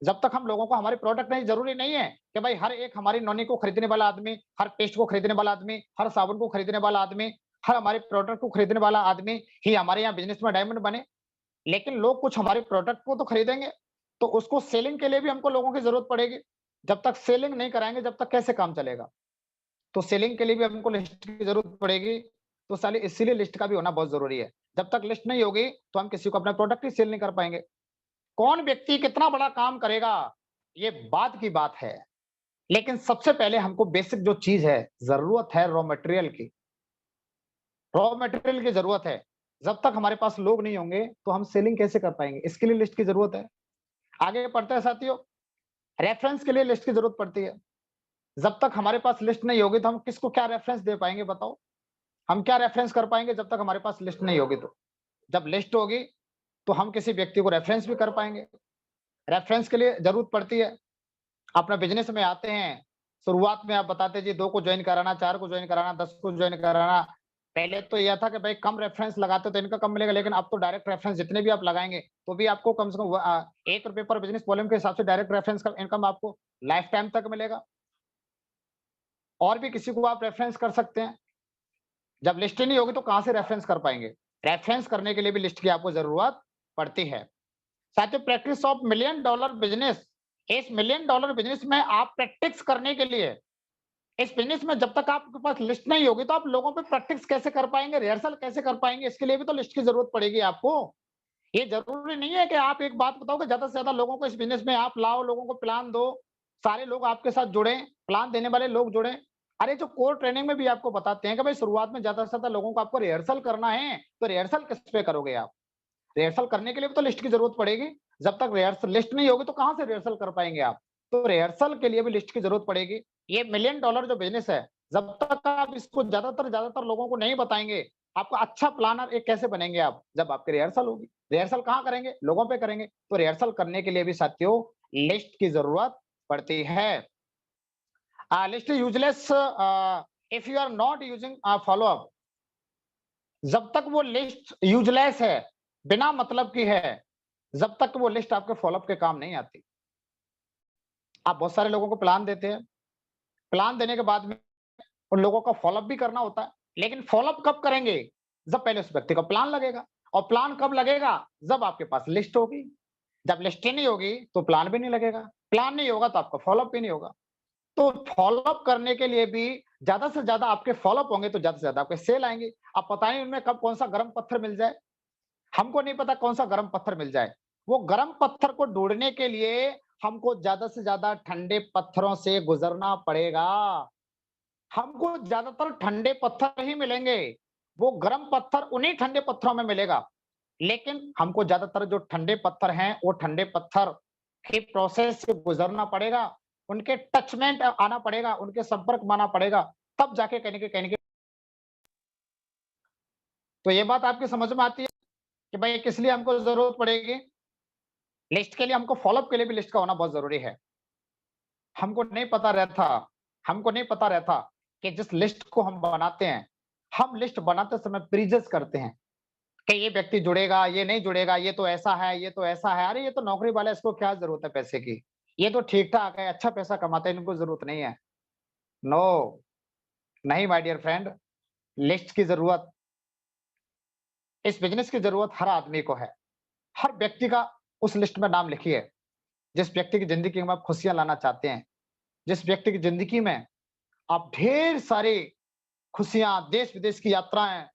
जब तक हम लोगों को हमारे प्रोडक्ट नहीं, जरूरी नहीं है कि भाई हर एक हमारी नोनी को खरीदने वाला आदमी, हर पेस्ट को खरीदने वाला आदमी, हर साबुन को खरीदने वाला आदमी, हर हमारे प्रोडक्ट को खरीदने वाला आदमी ही हमारे यहाँ बिज़नेस में डायमंड बने। लेकिन लोग कुछ हमारे प्रोडक्ट को तो खरीदेंगे, तो उसको सेलिंग के लिए भी हमको लोगों की ज़रूरत पड़ेगी। जब तक सेलिंग नहीं कराएँगे, जब तक कैसे काम चलेगा? तो सेलिंग के लिए भी हमको लिस्ट की ज़रूरत पड़ेगी, तो साले इसीलिए लिस्ट का भी होना बहुत ज़रूरी है। जब तक लिस्ट नहीं होगी, तो हम किसी को अपना प्रोडक्ट ही सेल नहीं कर पाएँगे। कौन व्यक्ति कितना बड़ा काम करेगा, ये बाद की बात है। लेकिन सबसे पहले हमको बेसिक जो चीज़ है, ज़रूरत है रॉ मटेरियल की। रॉ मटेरियल की ज़रूरत है। जब तक हमारे पास लोग नहीं होंगे, तो हम सेलिंग कैसे कर पाएँगे? इसके लिए लिस्ट की ज़रूरत है। आगे बढ़ते हैं साथियों, रेफरेंस के लिए लिस्ट की ज़रूरत पड़ती है। जब तक हमारे पास लिस्ट नहीं होगी, तो हम किसको क्या रेफरेंस दे पाएँगे बताओ? हम क्या रेफरेंस कर पाएँगे जब तक हमारे पास लिस्ट नहीं होगी तो? जब लिस्ट होगी, तो हम किसी व्यक्ति को रेफरेंस भी कर पाएँगे। रेफरेंस के लिए ज़रूरत पड़ती है। अपना बिज़नेस में आते हैं, शुरुआत में आप बताते जी 2 को जॉइन कराना, 4 को जॉइन कराना, 10 को जॉइन कराना। पहले तो यह था कि भाई कम रेफरेंस लगाते तो इनका कम मिलेगा, लेकिन अब तो डायरेक्ट रेफरेंस जितने भी आप लगाएँगे, तो भी आपको कम से कम ₹1 पर बिज़नेस वॉल्यूम के हिसाब से डायरेक्ट रेफरेंस का इनकम आपको लाइफ टाइम तक मिलेगा। और भी किसी को आप रेफरेंस कर सकते हैं। जब लिस्ट ही नहीं होगी तो कहाँ से रेफरेंस कर पाएँगे? रेफरेंस करने के लिए भी लिस्ट की आपको ज़रूरत पड़ती है। साथियों, practice of million dollar business, इस मिलियन डॉलर बिज़नेस में आप प्रैक्टिस करने के लिए, इस बिज़नेस में जब तक आपके पास लिस्ट नहीं होगी, तो आप लोगों पे प्रैक्टिस कैसे कर पाएँगे, रिहर्सल कैसे कर पाएँगे? इसके लिए भी तो लिस्ट की ज़रूरत पड़ेगी आपको। ये ज़रूरी नहीं है कि आप एक बात बताओ कि ज़्यादा से ज़्यादा लोगों को इस बिज़नेस में आप लाओ, लोगों को प्लान दो, सारे लोग आपके साथ जुड़ें, प्लान देने वाले लोग जुड़ें। अरे, जो कोर ट्रेनिंग में भी आपको बताते हैं कि भाई शुरुआत में ज़्यादा से ज़्यादा लोगों को आपको रिहर्सल करना है, तो रिहर्सल किस पे करोगे आप? रिहर्सल करने के लिए भी तो लिस्ट की ज़रूरत पड़ेगी। जब तक रिहर्सल लिस्ट नहीं होगी तो कहाँ से रिहर्सल कर पाएँगे आप? तो रिहर्सल के लिए भी लिस्ट की ज़रूरत पड़ेगी। ये मिलियन डॉलर जो बिज़नेस है, जब तक आप इसको ज़्यादातर लोगों को नहीं बताएँगे, आपका अच्छा प्लानर एक कैसे बनेंगे आप? जब आपकी रिहर्सल होगी। रिहर्सल कहाँ करेंगे? लोगों पे करेंगे। तो रिहर्सल करने के लिए भी साथियों लिस्ट की ज़रूरत पड़ती है। List useless if you are not using follow up. जब तक वो लिस्ट यूज़लेस है, बिना मतलब की है, जब तक वो लिस्ट आपके फ़ॉलो-अप के काम नहीं आती। आप बहुत सारे लोगों को प्लान देते हैं, प्लान देने के बाद में उन लोगों का फ़ॉलो-अप भी करना होता है, लेकिन फ़ॉलो-अप कब करेंगे? जब पहले उस व्यक्ति का प्लान लगेगा, और प्लान कब लगेगा? जब आपके पास लिस्ट होगी। जब लिस्ट ही नहीं होगी, तो प्लान भी नहीं लगेगा। प्लान नहीं होगा, तो आपका फ़ॉलो-अप भी नहीं होगा। तो फ़ॉलो-अप करने के लिए भी ज़्यादा से ज़्यादा आपके फ़ॉलो-अप होंगे, तो ज़्यादा से ज़्यादा आपके सेल आएँगे। अब पता नहीं उनमें कब कौन-सा गरम पत्थर मिल जाए। हमको नहीं पता कौन-सा गरम पत्थर मिल जाए। वो गरम पत्थर को ढूँढने के लिए हमको ज़्यादा से ज़्यादा ठंडे पत्थरों से गुज़रना पड़ेगा। हमको ज़्यादातर ठंडे पत्थर ही मिलेंगे। वो गरम पत्थर उन्हीं ठंडे पत्थरों में मिलेगा। लेकिन हमको ज़्यादातर जो ठंडे पत्थर हैं, वो ठंडे पत्थर के प्रोसेस से गुज़रना पड़ेगा। उनके टच में आना पड़ेगा, उनके संपर्क में आना पड़ेगा, तब जाके कहीं न कहीं तो ये बात आपकी समझ में आती है कि भाई किस लिए हमको ज़रूरत पड़ेगी? लिस्ट के लिए हमको फ़ॉलो-अप के लिए भी लिस्ट का होना बहुत ज़रूरी है। हमको नहीं पता रहता हमको नहीं पता रहता कि जिस लिस्ट को हम बनाते हैं, हम लिस्ट बनाते समय प्रीजज करते हैं कि ये व्यक्ति जुड़ेगा, ये नहीं जुड़ेगा, ये तो ऐसा है, ये तो ऐसा है। अरे, ये तो नौकरी वाला है, इसको क्या ज़रूरत है पैसे की? ये तो ठीक-ठाक है, अच्छा पैसा कमाते हैं, इनको ज़रूरत नहीं है। नो, नहीं माय डियर फ्रेंड, लिस्ट की ज़रूरत, इस बिज़नेस की ज़रूरत हर आदमी को है। हर व्यक्ति का उस लिस्ट में नाम लिखिए, जिस व्यक्ति की ज़िंदगी में आप खुशियाँ लाना चाहते हैं, जिस व्यक्ति की ज़िंदगी में आप ढेर सारी खुशियाँ, देश-विदेश की यात्राएँ,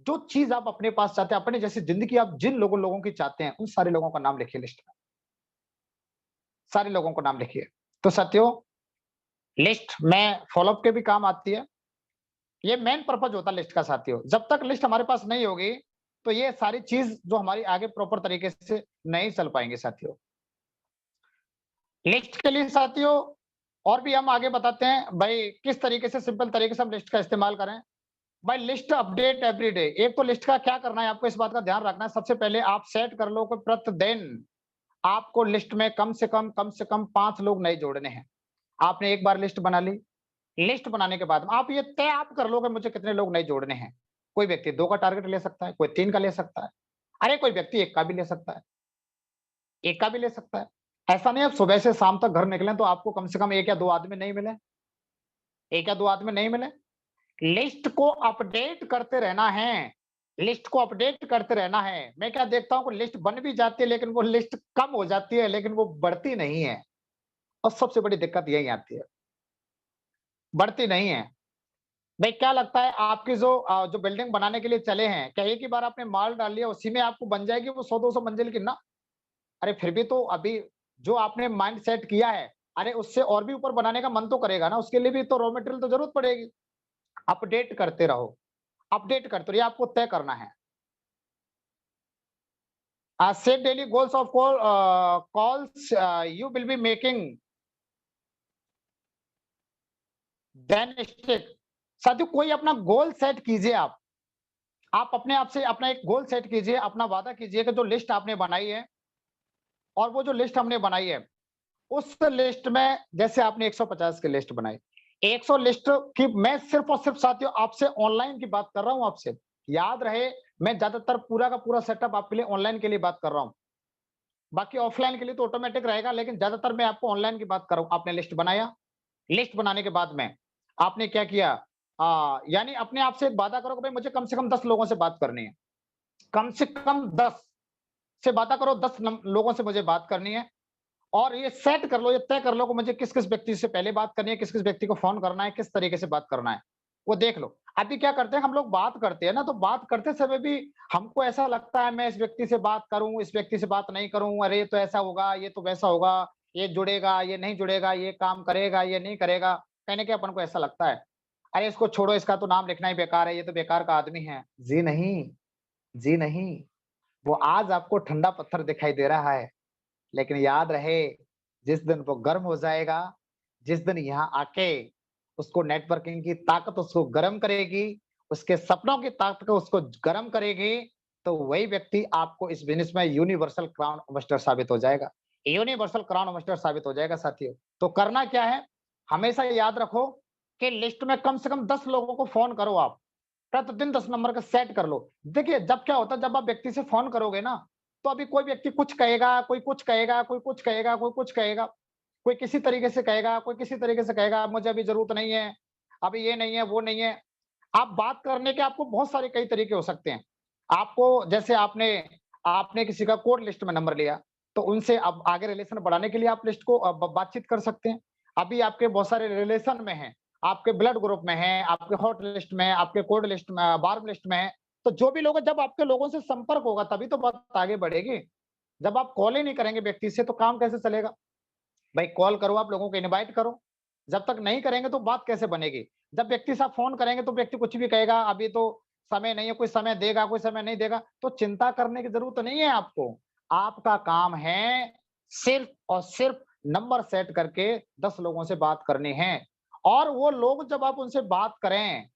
जो चीज़ आप अपने पास चाहते हैं, अपने जैसी ज़िंदगी आप जिन लोगों की चाहते हैं, उन सारे लोगों का नाम लिखिए लिस्ट में, सारे लोगों को नाम लिखिए। तो साथियों, लिस्ट में फ़ॉलो-अप के भी काम आती है। ये मेन पर्पज़ होता है लिस्ट का साथियों। जब तक लिस्ट हमारे पास नहीं होगी, तो ये सारी चीज़ जो हमारी आगे प्रॉपर तरीके से नहीं चल पाएँगी साथियों। लिस्ट के लिए साथियों और भी हम आगे बताते हैं, भाई किस तरीके से सिंपल तरीके से हम लिस्ट का इस्तेमाल करें। भाई लिस्ट अपडेट एवरी डे। एक तो लिस्ट का क्या करना है, आपको इस बात का ध्यान रखना है। सबसे पहले आप सेट कर लो कि प्रतिदिन आपको लिस्ट में कम से कम 5 लोग नए जोड़ने हैं। आपने एक बार लिस्ट बना ली, लिस्ट बनाने के बाद आप ये तय आप कर लो कि मुझे कितने लोग नए जोड़ने हैं। कोई व्यक्ति 2 का टारगेट ले सकता है, कोई 3 का ले सकता है। अरे, कोई व्यक्ति 1 का भी ले सकता है, 1 का भी ले सकता है। ऐसा नहीं है आप सुबह से शाम तक घर निकलें तो आपको कम से कम 1 या 2 आदमी नहीं मिले, 1 या 2 आदमी नहीं मिले। लिस्ट को अपडेट करते रहना है, लिस्ट को अपडेट करते रहना है। मैं क्या देखता हूँ कि लिस्ट बन भी जाती है, लेकिन वो लिस्ट कम हो जाती है, लेकिन वो बढ़ती नहीं है, और सबसे बड़ी दिक्कत यही आती है, बढ़ती नहीं है। भाई क्या लगता है आपकी जो बिल्डिंग बनाने के लिए चले हैं, क्या एक ही बार आपने माल डाल लिया उसी में आपको बन जाएगी वो 100-200 मंजिल की? ना। अरे, फिर भी तो अभी जो आपने माइंड सेट किया है, अरे उससे और भी ऊपर बनाने का मन तो करेगा ना, उसके लिए भी तो रॉ मटेरियल तो जरूरत पड़ेगी। अपडेट करते रहो, अपडेट करते रहो, ये आपको तय करना है। Set daily goals of calls you will be making, then stick. साथियों, कोई अपना गोल सेट कीजिए आप। आप अपने आप से अपना एक गोल सेट कीजिए, अपना वादा कीजिए कि जो लिस्ट आपने बनाई है, और वो जो लिस्ट हमने बनाई है, उस लिस्ट में जैसे आपने 150 की लिस्ट बनाई, 100 लिस्ट की मैं सिर्फ और सिर्फ साथियों आपसे ऑनलाइन की बात कर रहा हूं आपसे। याद रहे, मैं ज्यादातर पूरा का पूरा सेटअप आपके लिए ऑनलाइन के लिए बात कर रहा हूं। बाकी ऑफलाइन के लिए तो ऑटोमेटिक रहेगा, लेकिन ज्यादातर मैं आपको ऑनलाइन की बात कर रहा हूं। आपने लिस्ट बनाया, लिस्ट बनाने के बाद में आपने क्या किया? यानी अपने आप से एक वादा करो कि भाई मुझे कम से कम 10 लोगों से बात करनी है। कम से कम 10 से वादा करो, 10 लोगों से मुझे बात करनी है। और ये सेट कर लो, ये तय कर लो कि मुझे किस-किस व्यक्ति से पहले बात करनी है, किस-किस व्यक्ति को फ़ोन करना है, किस तरीके से बात करना है, वो देख लो। अभी क्या करते हैं हम लोग, बात करते हैं ना, तो बात करते समय भी हमको ऐसा लगता है मैं इस व्यक्ति से बात करूँ, इस व्यक्ति से बात नहीं करूँ, अरे ये तो ऐसा होगा, ये तो वैसा होगा, ये जुड़ेगा, ये नहीं जुड़ेगा, ये काम करेगा, ये नहीं करेगा। कहीं न कहीं अपन को ऐसा लगता है, अरे इसको छोड़ो, इसका तो नाम लिखना ही बेकार है, ये तो बेकार का आदमी है। जी नहीं, जी नहीं, वो आज आपको ठंडा पत्थर दिखाई दे रहा है। लेकिन याद रहे, जिस दिन वो गर्म हो जाएगा, जिस दिन यहाँ आके उसको नेटवर्किंग की ताकत उसको गर्म करेगी, उसके सपनों की ताकत को उसको गर्म करेगी, तो वही व्यक्ति आपको इस बिज़नेस में यूनिवर्सल क्राउन इन्वेस्टर साबित हो जाएगा। यूनिवर्सल क्राउन इन्वेस्टर साबित हो जाएगा साथियों। तो करना क्या है? हमेशा याद रखो कि लिस्ट में कम से कम 10 लोगों को फ़ोन करो आप। प्रतिदिन 10 नंबर का सेट कर लो। देखिए, जब क्या होता है, जब आप व्यक्ति से फ़ोन करोगे ना, तो अभी कोई व्यक्ति कुछ कहेगा, कोई कुछ कहेगा, कोई कुछ कहेगा, कोई कुछ कहेगा, कोई किसी तरीके से कहेगा, कोई किसी तरीके से कहेगा, मुझे अभी ज़रूरत नहीं है, अभी ये नहीं है, वो नहीं है। आप बात करने के आपको बहुत सारे कई तरीके हो सकते हैं। आपको जैसे आपने आपने किसी का कोड लिस्ट में नंबर लिया, तो उनसे अब आगे रिलेशन बढ़ाने के लिए आप लिस्ट को बातचीत कर सकते हैं। अभी आपके बहुत सारे रिलेशन में हैं, आपके ब्लड ग्रुप में हैं, आपके हॉट लिस्ट में, आपके कोड लिस्ट में, वार्म लिस्ट में हैं। तो जो भी लोग हैं, जब आपके लोगों से संपर्क होगा तभी तो बात आगे बढ़ेगी। जब आप कॉल ही नहीं करेंगे व्यक्ति से, तो काम कैसे चलेगा? भाई कॉल करो, आप लोगों को इनवाइट करो। जब तक नहीं करेंगे तो बात कैसे बनेगी? जब व्यक्ति से आप फ़ोन करेंगे तो व्यक्ति कुछ भी कहेगा, अभी तो समय नहीं है, कोई समय देगा, कोई समय नहीं देगा, तो चिंता करने की ज़रूरत नहीं है आपको। आपका काम है सिर्फ़ और सिर्फ़ नंबर सेट करके 10 लोगों से बात करनी है। और वो लोग जब आप उनसे बात करें,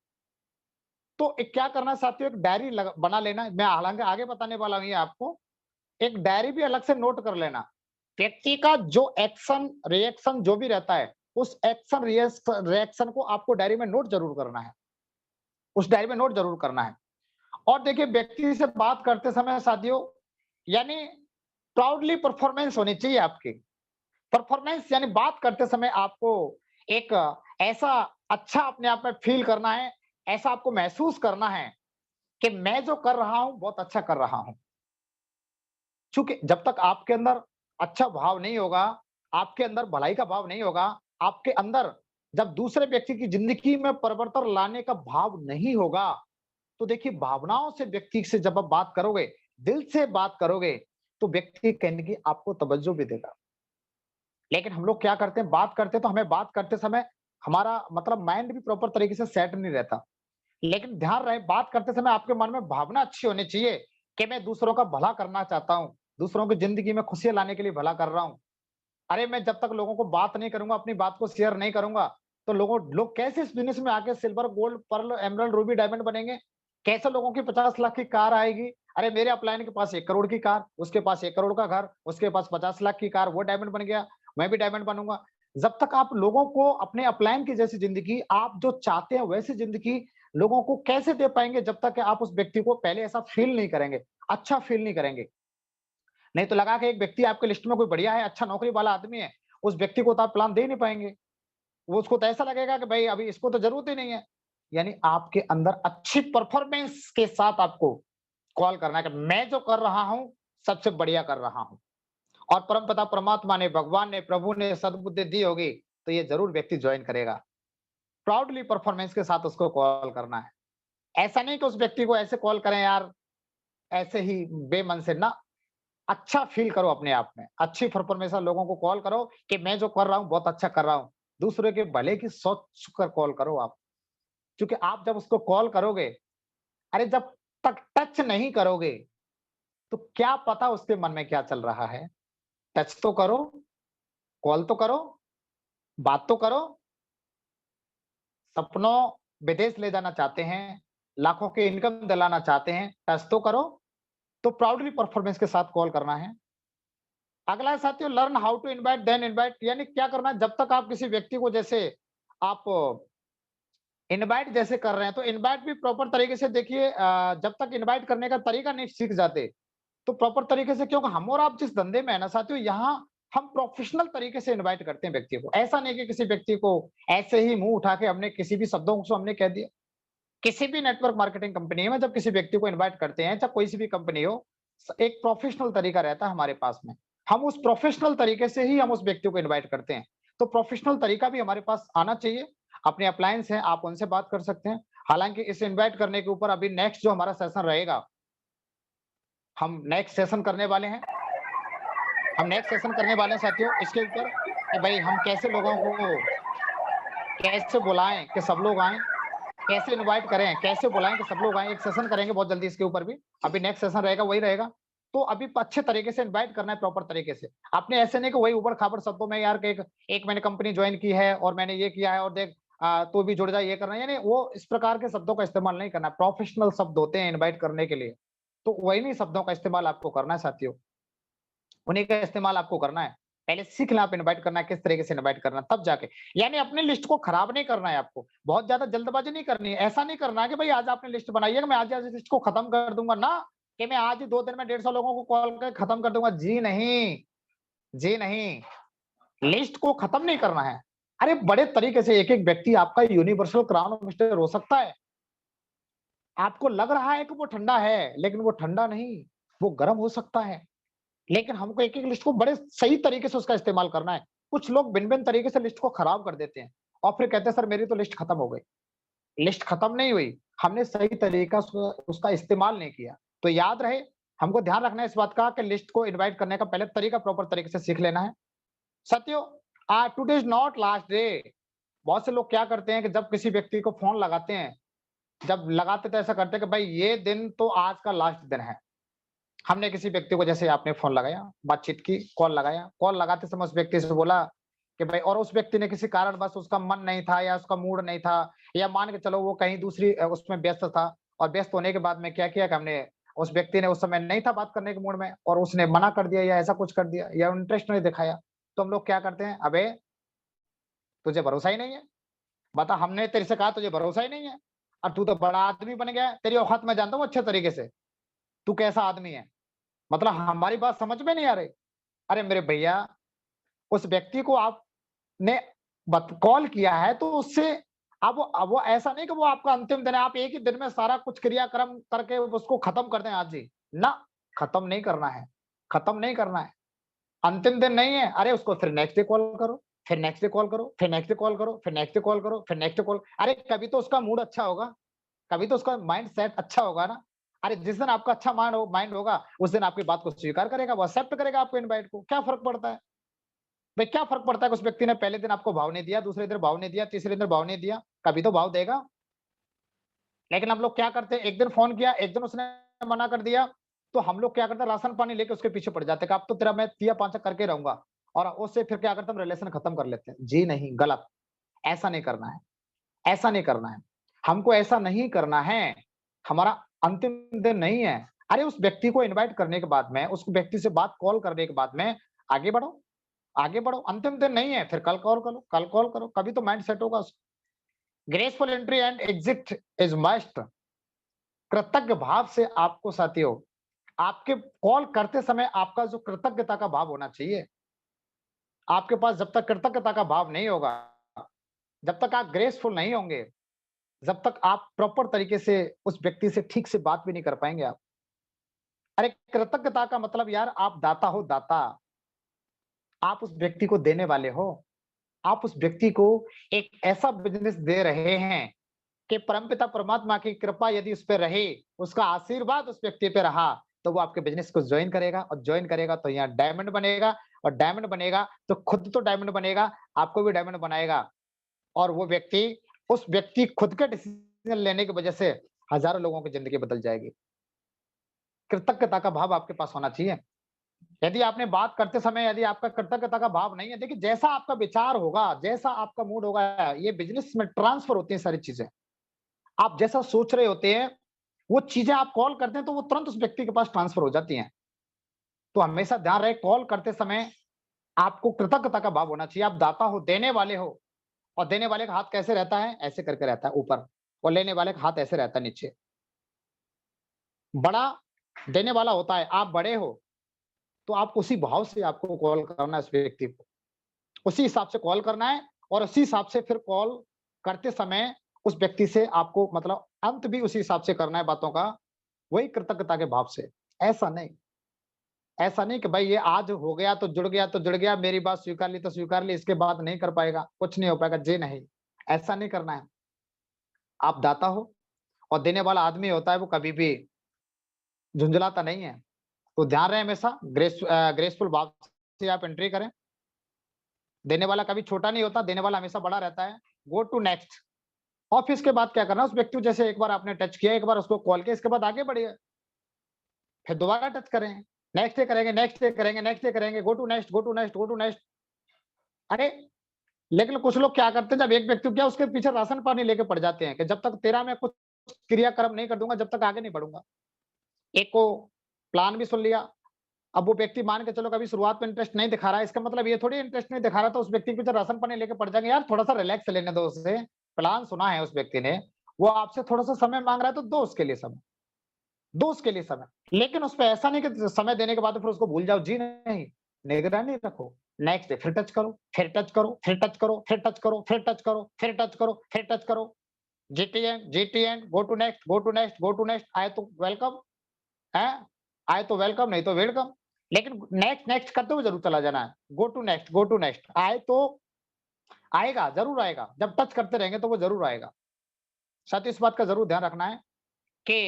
तो एक क्या करना है साथियों, एक डायरी बना लेना। मैं हालाँकि आगे बताने वाला हूँ ये आपको। एक डायरी भी अलग से नोट कर लेना। व्यक्ति का जो एक्शन, रिएक्शन जो भी रहता है, उस एक्शन रिएक्शन को आपको डायरी में नोट ज़रूर करना है। उस डायरी में नोट ज़रूर करना है। और देखिए, व्यक्ति से बात करते समय साथियों, यानी प्राउडली परफॉर्मेंस होनी चाहिए आपकी। परफॉर्मेंस यानी बात करते समय आपको एक ऐसा अच्छा अपने आप में फ़ील करना है, ऐसा आपको महसूस करना है कि मैं जो कर रहा हूँ, बहुत अच्छा कर रहा हूँ। चूँकि जब तक आपके अंदर अच्छा भाव नहीं होगा, आपके अंदर भलाई का भाव नहीं होगा, आपके अंदर जब दूसरे व्यक्ति की ज़िंदगी में परिवर्तन लाने का भाव नहीं होगा, तो देखिए, भावनाओं से व्यक्ति से जब आप बात करोगे, दिल से बात करोगे, तो व्यक्ति कहीं न कहीं आपको तवज्जो भी देगा। लेकिन हम लोग क्या करते हैं, बात करते हैं तो हमें बात करते समय हमारा मतलब माइंड भी प्रॉपर तरीके से सेट नहीं रहता। लेकिन ध्यान रहे, बात करते समय आपके मन में भावना अच्छी होनी चाहिए कि मैं दूसरों का भला करना चाहता हूँ, दूसरों की ज़िंदगी में खुशियाँ लाने के लिए भला कर रहा हूँ। अरे, मैं जब तक लोगों को बात नहीं करूँगा, अपनी बात को शेयर नहीं करूँगा, तो लोग कैसे इस बिज़नेस में आके silver, gold, pearl, emerald, ruby, diamond बनेंगे? कैसे लोगों की 50 लाख की कार आएगी? अरे, मेरे अपलाइन के पास 1 करोड़ की कार, उसके पास 1 करोड़ का घर, उसके पास 50 लाख की कार, वो डायमंड बन गया, मैं भी डायमंड बनूँगा। जब तक आप लोगों को अपने अपलाइन की जैसी ज़िंदगी, आप जो चाहते हैं वैसी ज़िंदगी लोगों को कैसे दे पाएँगे, जब तक कि आप उस व्यक्ति को पहले ऐसा फ़ील नहीं करेंगे, अच्छा फ़ील नहीं करेंगे। नहीं तो लगा के एक व्यक्ति आपके लिस्ट में कोई बढ़िया है, अच्छा नौकरी वाला आदमी है, उस व्यक्ति को तो आप प्लान दे नहीं पाएँगे। वो उसको तो ऐसा लगेगा कि भाई अभी इसको तो ज़रूरत ही नहीं है। यानी आपके अंदर अच्छी परफ़ॉर्मेंस के साथ आपको कॉल करना है कि मैं जो कर रहा हूँ, सबसे बढ़िया कर रहा हूँ। और परमपिता परमात्मा ने, भगवान ने, प्रभु ने सद्बुद्धि दी होगी, तो ये ज़रूर व्यक्ति जॉइन करेगा। प्राउडली परफ़ॉर्मेंस के साथ उसको कॉल करना है। ऐसा नहीं कि उस व्यक्ति को ऐसे कॉल करें यार, ऐसे ही बेमन से ना। अच्छा फ़ील करो अपने आप में, अच्छी परफ़ॉर्मेंस लोगों को कॉल करो कि मैं जो कर रहा हूँ बहुत अच्छा कर रहा हूँ। दूसरे के भले की सोच कर कॉल करो आप, क्योंकि आप जब उसको कॉल करोगे, अरे जब तक टच नहीं करोगे, तो क्या पता उसके मन में क्या चल रहा है? टच तो करो, कॉल तो करो, बात तो करो, सपनों विदेश ले जाना चाहते हैं, लाखों की इनकम दिलाना चाहते हैं, टच तो करो, तो प्राउडली परफ़ॉर्मेंस के साथ कॉल करना है। अगला है साथियों learn how to invite then invite यानी क्या करना है जब तक आप किसी व्यक्ति को जैसे आप इनवाइट जैसे कर रहे हैं, तो इनवाइट भी प्रॉपर तरीके से देखिए जब तक इनवाइट करने का तरीका नहीं सीख जाते, तो प्रॉपर तरीके से क्योंकि हम और आप जिस धंधे में है ना साथियों, यहाँ हम प्रोफेशनल तरीके से इनवाइट करते हैं व्यक्ति को। ऐसा नहीं कि किसी व्यक्ति को ऐसे ही मुँह उठा के हमने किसी भी शब्दों से हमने कह दिया। किसी भी नेटवर्क मार्केटिंग कंपनी में जब किसी व्यक्ति को इनवाइट करते हैं, चाहे कोई सी भी कंपनी हो, एक प्रोफेशनल तरीका रहता है हमारे पास में। हम उस प्रोफेशनल तरीके से ही हम उस व्यक्ति को इनवाइट करते हैं। तो प्रोफेशनल तरीका भी हमारे पास आना चाहिए। अपने अपलायंस हैं, आप उनसे बात कर सकते हैं। हालाँकि इस इनवाइट करने के ऊपर अभी नेक्स्ट जो हमारा सेशन रहेगा, हम नेक्स्ट सेशन करने वाले हैं। हम नेक्स्ट सेशन करने वाले हैं साथियों इसके ऊपर कि भाई हम कैसे लोगों को कैसे बुलाएँ कि सब लोग आएँ। कैसे इनवाइट करें, कैसे बुलाएँ कि सब लोग आएँ? एक सेशन करेंगे बहुत जल्दी इसके ऊपर भी। अभी नेक्स्ट सेशन रहेगा वही रहेगा। तो अभी अच्छे तरीके से इनवाइट करना है प्रॉपर तरीके से। आपने ऐसे नहीं कि वही ऊबड़-खाबड़ शब्दों में यार कि एक एक मैंने कंपनी जॉइन की है और मैंने ये किया है और देख तू भी जुड़ जा ये करना है। यानी वो इस प्रकार के शब्दों का इस्तेमाल नहीं करना है। प्रोफेशनल शब्द होते हैं इनवाइट करने के लिए। तो वही नहीं शब्दों का इस्तेमाल आपको करना है साथियों। उन्हीं का इस्तेमाल आपको करना है। पहले सीख लें आप इनवाइट करना किस तरीके से इनवाइट करना तब जाके। यानी अपनी लिस्ट को खराब नहीं करना है आपको। बहुत ज़्यादा जल्दबाज़ी नहीं करनी है। ऐसा नहीं करना है कि भई आज आपने लिस्ट बनाई है कि मैं आज-आज इस लिस्ट को खत्म कर दूँगा ना, कि मैं आज ही 2 दिन में 150 लोगों को कॉल करके खत्म कर दूँगा। जी नहीं, जी नहीं। लिस्ट को खत्म नहीं करना है। अरे बड़े तरीके से एक-एक व्यक्ति आपका यूनिवर्सल क्राउन मिस्टर हो सकता है। आपको लग रहा है कि वो ठंडा है, लेकिन वो ठंडा नहीं, वो गर्म हो सकता है। लेकिन हमको एक-एक लिस्ट को बड़े सही तरीके से उसका इस्तेमाल करना है। कुछ लोग भिन्न-भिन्न तरीके से लिस्ट को खराब कर देते हैं और फिर कहते हैं सर मेरी तो लिस्ट खत्म हो गई। लिस्ट खत्म नहीं हुई, हमने सही तरीका उसका उसका इस्तेमाल नहीं किया। तो याद रहे, हमको ध्यान रखना है इस बात का कि लिस्ट को इनवाइट करने का पहले तरीका प्रॉपर तरीके से सीख लेना है। साथियों today is not last day. बहुत से लोग क्या करते हैं कि जब किसी व्यक्ति को फ़ोन लगाते हैं, जब लगाते तो ऐसा करते हैं कि भाई ये दिन तो आज का लास्ट दिन है। हमने किसी व्यक्ति को जैसे आपने फ़ोन लगाया, बातचीत की, कॉल लगाया, कॉल लगाते समय उस व्यक्ति से बोला कि भाई और उस व्यक्ति ने किसी कारणवश उसका मन नहीं था या उसका मूड नहीं था या मान के चलो वो कहीं दूसरी उसमें व्यस्त था और व्यस्त होने के बाद में क्या किया कि हमने उस व्यक्ति ने उस समय नहीं था बात करने के मूड में और उसने मना कर दिया या ऐसा कुछ कर दिया या इंटरेस्ट नहीं दिखाया। तो हम लोग क्या करते हैं, "अबे! तुझे भरोसा ही नहीं है? बता हमने तेरे से कहा तुझे भरोसा ही नहीं है और तू तो बड़ा आदमी बन गया है, तेरी औकात मैं जानता हूँ अच्छे तरीके से। तू कैसा आदमी है?" मतलब हमारी बात समझ में नहीं आ रही। अरे मेरे भैया, उस व्यक्ति को आपने बत कॉल किया है तो उससे अब वो ऐसा नहीं कि वो आपका अंतिम दिन है, आप एक ही दिन में सारा कुछ क्रियाक्रम करके उसको खत्म कर दें आज ही। ना, खत्म नहीं करना है, खत्म नहीं करना है। अंतिम दिन नहीं है, अरे उसको फिर नेक्स्ट डे कॉल करो, फिर नेक्स्ट डे कॉल करो, फिर नेक्स्ट डे कॉल करो, फिर नेक्स्ट डे कॉल करो, फिर नेक्स्ट डे कॉल अरे कभी तो उसका मूड अच्छा होगा, कभी तो उसका माइंड सेट अच्छा होगा ना। अरे जिस दिन आपका अच्छा माइंड होगा, उस दिन आपकी बात को स्वीकार करेगा, वो एक्सेप्ट करेगा आपके इनवाइट को, क्या फ़र्क पड़ता है? भाई क्या फ़र्क पड़ता है कि उस व्यक्ति ने पहले दिन आपको भाव नहीं दिया, दूसरे दिन भाव नहीं दिया, तीसरे दिन भाव नहीं दिया, कभी तो भाव देगा। लेकिन हम लोग क्या करते हैं, एक दिन फ़ोन किया, एक दिन उसने मना कर दिया, तो हम लोग क्या करते हैं राशन पानी लेके उसके पीछे पड़ जाते हैं कि अब तो तेरा मैं तिया-पांचा करके रहूँगा और उससे फिर क्या करते हैं हम रिलेशन खत्म कर लेते हैं। जी नहीं, गलत, ऐसा नहीं करना है, ऐसा नहीं करना है। हमको ऐसा नहीं करना है, हमारा अंतिम दिन नहीं है। अरे उस व्यक्ति को इनवाइट करने के बाद में, उस व्यक्ति से बात कॉल करने के बाद में आगे बढ़ो, आगे बढ़ो। अंतिम दिन नहीं है, फिर कल कॉल करो, कल कॉल करो, कभी तो माइंड सेट होगा। Graceful entry and exit is must. कृतज्ञ भाव से आपको साथियों, आपके कॉल करते समय आपका जो कृतज्ञता का भाव होना चाहिए, आपके पास जब तक कृतज्ञता का भाव नहीं होगा, जब तक आप ग्रेसफुल नहीं होंगे, जब तक आप प्रॉपर तरीके से उस व्यक्ति से ठीक से बात भी नहीं कर पाएँगे आप। अरे कृतज्ञता का मतलब यार आप दाता हो दाता, आप उस व्यक्ति को देने वाले हो। आप उस व्यक्ति को एक ऐसा बिज़नेस दे रहे हैं कि परमपिता परमात्मा की कृपा यदि उस पे रही, उसका आशीर्वाद उस व्यक्ति पे रहा, तो वो आपके बिज़नेस को जॉइन करेगा और जॉइन करेगा तो यहाँ डायमंड बनेगा और डायमंड बनेगा तो खुद तो डायमंड बनेगा, आपको भी डायमंड बनाएगा और वो व्यक्ति उस व्यक्ति खुद का डिसीज़न लेने की वजह से हज़ारों लोगों की ज़िंदगी बदल जाएगी। कृतज्ञता का भाव आपके पास होना चाहिए। यदि आपने बात करते समय यदि आपका कृतज्ञता का भाव नहीं है, देखिए जैसा आपका विचार होगा, जैसा आपका मूड होगा, ये बिज़नेस में ट्रांसफ़र होती हैं सारी चीज़ें। आप जैसा सोच रहे होते हैं, वो चीज़ें आप कॉल करते हैं तो वो तुरंत उस व्यक्ति के पास ट्रांसफ़र हो जाती हैं। तो हमेशा ध्यान रहे कॉल करते समय आपको कृतज्ञता का भाव होना चाहिए। आप दाता हो, देने वाले हो और देने वाले का हाथ कैसे रहता है? ऐसे करके रहता है ऊपर और लेने वाले का हाथ ऐसे रहता है नीचे। बड़ा देने वाला होता है, आप बड़े हो, तो आप उसी भाव से आपको कॉल करना है उस व्यक्ति को। उसी हिसाब से कॉल करना है और उसी हिसाब से फिर कॉल करते समय उस व्यक्ति से आपको मतलब अंत भी उसी हिसाब से करना है बातों का, वही कृतज्ञता के भाव से। ऐसा नहीं, ऐसा नहीं कि भाई ये आज हो गया तो जुड़ गया तो जुड़ गया, मेरी बात स्वीकार ली तो स्वीकार ली, इसके बाद नहीं कर पाएगा, कुछ नहीं हो पाएगा, जी नहीं, ऐसा नहीं करना है। आप दाता हो और देने वाला आदमी होता है वो कभी भी झुंझलाता नहीं है। तो ध्यान रहे हमेशा ग्रेसफुल भाव से आप एंट्री करें। देने वाला कभी छोटा नहीं होता, देने वाला हमेशा बड़ा रहता है। Go to next. और फिर इसके बाद क्या करना है, उस व्यक्ति को जैसे एक बार आपने टच किया, एक बार उसको कॉल किया, इसके बाद आगे बढ़िए। फिर दोबारा टच करें, नेक्स्ट डे करेंगे, नेक्स्ट डे करेंगे, नेक्स्ट डे करेंगे, go to next, go to next, go to next. अरे! लेकिन कुछ लोग क्या करते हैं, जब एक व्यक्ति को किया उसके पीछे राशन पानी लेके पड़ जाते हैं कि जब तक तेरा मैं कुछ क्रियाक्रम नहीं कर दूँगा, जब तक आगे नहीं बढ़ूँगा। एक को प्लान भी सुन लिया, अब वो व्यक्ति मान के चलो कभी शुरुआत में इंटरेस्ट नहीं दिखा रहा है, इसका मतलब ये थोड़ी इंटरेस्ट नहीं दिखा रहा तो उस व्यक्ति के पीछे राशन पानी लेके पड़ जाएँगे, यार थोड़ा-सा रिलैक्स लेने दो उसे, प्लान सुना है उस व्यक्ति ने, वो आपसे थोड़ा-सा समय माँग रहा है तो दो उसके लिए समय, दो उसके लिए समय। लेकिन उसपे ऐसा नहीं कि समय देने के बाद फिर उसको भूल जाओ, जी नहीं, निगरानी रखो। नेक्स्ट डे फिर टच करो, फिर टच करो, फिर टच करो, फिर टच करो, फिर टच करो, फिर टच करो, फिर टच करो। GTN, GTN, go to next, go to next, go to next, आए तो वेलकम, हैं? आए तो वेलकम, नहीं तो वेलकम। लेकिन नेक्स्ट, नेक्स्ट करते हुए ज़रूर चला जाना है। Go to next, go to next. आए तो आएगा, ज़रूर आएगा। जब टच करते रहेंगे तो वो ज़रूर आएगा। साथ ही इस बात का ज़रूर ध्यान रखना है कि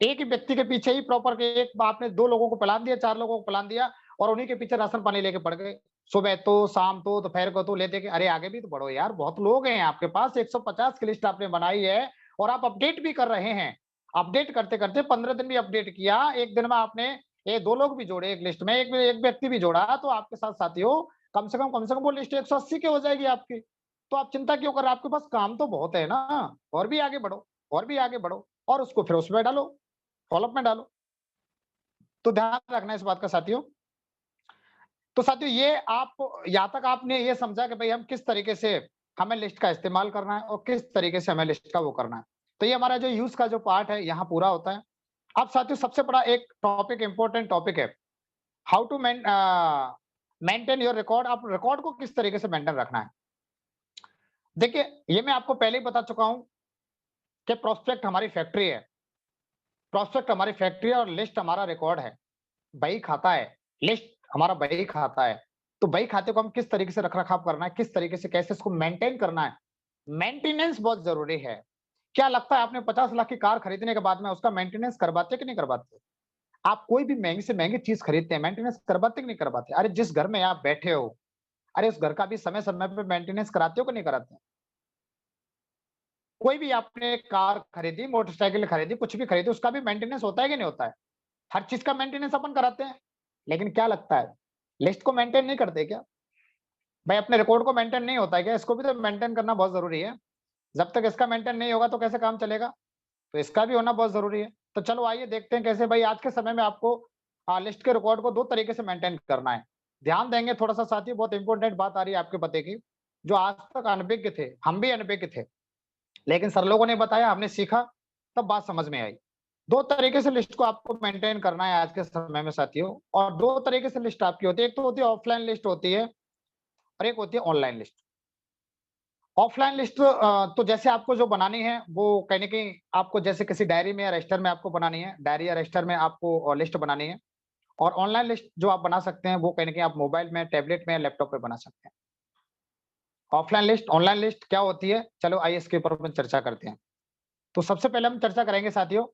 एक ही व्यक्ति के पीछे ही प्रॉपर के एक आपने 2 लोगों को प्लान दिया, 4 लोगों को प्लान दिया और उन्हीं के पीछे राशन पानी लेके पड़ गए। सुबह तो, शाम तो, दोपहर को तो लेते के अरे आगे भी तो बढ़ो यार, बहुत लोग हैं आपके पास, 150 की लिस्ट आपने बनाई है और आप अपडेट भी कर रहे हैं। अपडेट करते-करते 15 दिन भी अपडेट किया, 1 दिन में आपने ये 2 लोग भी जोड़े एक लिस्ट में, एक व्यक्ति भी जोड़ा, तो आपके साथ साथियों कम से कम वो लिस्ट 180 की हो जाएगी आपकी। तो आप चिंता क्यों कर रहे हैं? आपके पास काम तो बहुत है ना, और भी आगे बढ़ो, और भी आगे बढ़ो और उसको फिर उसमें डालो। फ़ॉलो-अप में डालो। तो ध्यान रखना इस बात का साथियों। तो साथियों ये आप यहाँ तक आपने ये समझा कि भई हम किस तरीके से हमें लिस्ट का इस्तेमाल करना है और किस तरीके से हमें लिस्ट का वो करना है। तो ये हमारा जो यूज़ का जो पार्ट है यहाँ पूरा होता है। अब साथियों सबसे बड़ा एक टॉपिक इम्पोर्टेंट टॉपिक है, how to maintain your record. आप रिकॉर्ड को किस तरीके से मेंटेन रखना है। देखिए, ये मैं आपको पहले ही बता चुका हूँ कि प्रोस्पेक्ट हमारी फैक्ट्री है। प्रोस्पेक्ट हमारी फैक्ट्री है और लिस्ट हमारा रिकॉर्ड है। बही खाता है, लिस्ट हमारा बही खाता है। तो बही खाते को हम किस तरीके से रख-रखाव करना है, किस तरीके से कैसे इसको मेंटेन करना है। मेंटेनेंस बहुत ज़रूरी है। क्या लगता है आपने 50 लाख की कार खरीदने के बाद में उसका मेंटेनेंस करवाते हैं कि नहीं करवाते? आप कोई भी महँगी से महँगी चीज़ खरीदते हैं, मेंटेनेंस करवाते कि नहीं करवाते? अरे जिस घर में आप बैठे हो, अरे उस घर का भी समय-समय पे मेंटेनेंस कराते हो कि नहीं कराते? कोई भी आपने कार खरीदी, मोटरसाइकिल खरीदी, कुछ भी खरीदी, उसका भी मेंटेनेंस होता है कि नहीं होता है? हर चीज़ का मेंटेनेंस अपन कराते हैं। लेकिन क्या लगता है, लिस्ट को मेंटेन नहीं करते क्या? भाई अपने रिकॉर्ड को मेंटेन नहीं होता है क्या? इसको भी तो मेंटेन करना बहुत ज़रूरी है। जब तक इसका मेंटेन नहीं होगा तो कैसे काम चलेगा? तो इसका भी होना बहुत ज़रूरी है। तो चलो आइए देखते हैं कैसे भाई आज के समय में आपको लिस्ट के रिकॉर्ड को 2 तरीके से मेंटेन करना है। ध्यान देंगे थोड़ा-सा साथियों, बहुत इंपोर्टेंट बात आ रही है आपके पते की, जो आज तक अनभिज्ञ थे, हम भी अनभिज्ञ थे। लेकिन सर लोगों ने बताया, हमने सीखा, तब बात समझ में आई। 2 तरीके से लिस्ट को आपको मेंटेन करना है आज के समय में साथियों, और 2 तरीके से लिस्ट आपकी होती है। एक तो होती है ऑफलाइन लिस्ट होती है और एक होती है ऑनलाइन लिस्ट। ऑफलाइन लिस्ट तो जैसे आपको जो बनानी है वो कहीं न कहीं आपको जैसे किसी डायरी में या रजिस्टर में आपको बनानी है, डायरी या रजिस्टर में आपको लिस्ट बनानी है। और ऑनलाइन लिस्ट जो आप बना सकते हैं वो कहीं न कहीं आप मोबाइल में, टैबलेट में या लैपटॉप पे बना सकते हैं। ऑफलाइन लिस्ट, ऑनलाइन लिस्ट क्या होती है? चलो आइए इसके ऊपर अपन चर्चा करते हैं। तो सबसे पहले हम चर्चा करेंगे साथियों,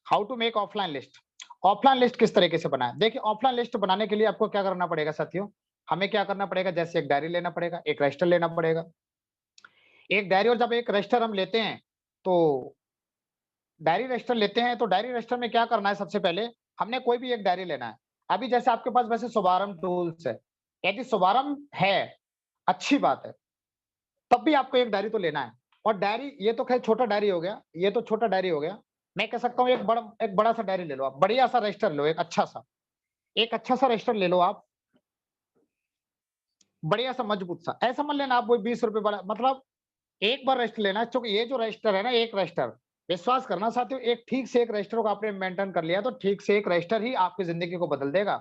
how to make offline list. Offline list किस तरीके से बनाएं? देखिए, ऑफलाइन लिस्ट बनाने के लिए आपको क्या करना पड़ेगा साथियों, हमें क्या करना पड़ेगा, जैसे एक डायरी लेना पड़ेगा, एक रजिस्टर लेना पड़ेगा। एक डायरी और जब एक रजिस्टर हम लेते हैं, तो डायरी रजिस्टर लेते हैं, तो डायरी रजिस्टर में क्या करना है, सबसे पहले हमने कोई भी एक डायरी लेना है। अभी जैसे आपके पास वैसे शुभारंभ टूल्स है, यदि शुभारंभ है, अच्छी बात है, तब भी आपको एक डायरी तो लेना है। और डायरी ये तो खैर छोटा डायरी हो गया, ये तो छोटा डायरी हो गया। मैं कह सकता हूँ एक बड़ा सा डायरी ले लो आप, बढ़िया सा रजिस्टर लो, एक अच्छा सा रजिस्टर ले लो आप, बढ़िया सा मजबूत सा। ऐसा मत लेना आप वो ₹20 वाला, मतलब एक बार रजिस्टर लेना है, क्योंकि ये जो रजिस्टर है ना, एक रजिस्टर, विश्वास करना साथियों, एक ठीक से एक रजिस्टर को आपने मेंटेन कर लिया, तो ठीक से एक रजिस्टर ही आपकी ज़िंदगी को बदल देगा।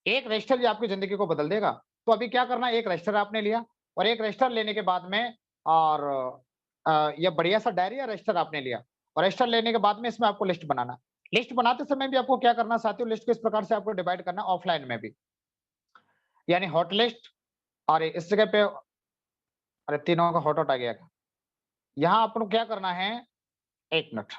एक रजिस्टर ही आपकी ज़िंदगी को बदल देगा। तो अभी क्या करना है, एक रजिस्टर आपने लिया और एक रजिस्टर लेने के बाद में और ये बढ़िया सा डायरी या रजिस्टर आपने लिया और रजिस्टर लेने के बाद में इसमें आपको लिस्ट बनाना है। लिस्ट बनाते समय भी आपको क्या करना है साथियों, लिस्ट को इस प्रकार से आपको डिवाइड करना है ऑफलाइन में भी। यानी हॉट लिस्ट और इस जगह पे, अरे तीनों का हॉट आ गया। यहाँ आपको क्या करना है, 1 मिनट।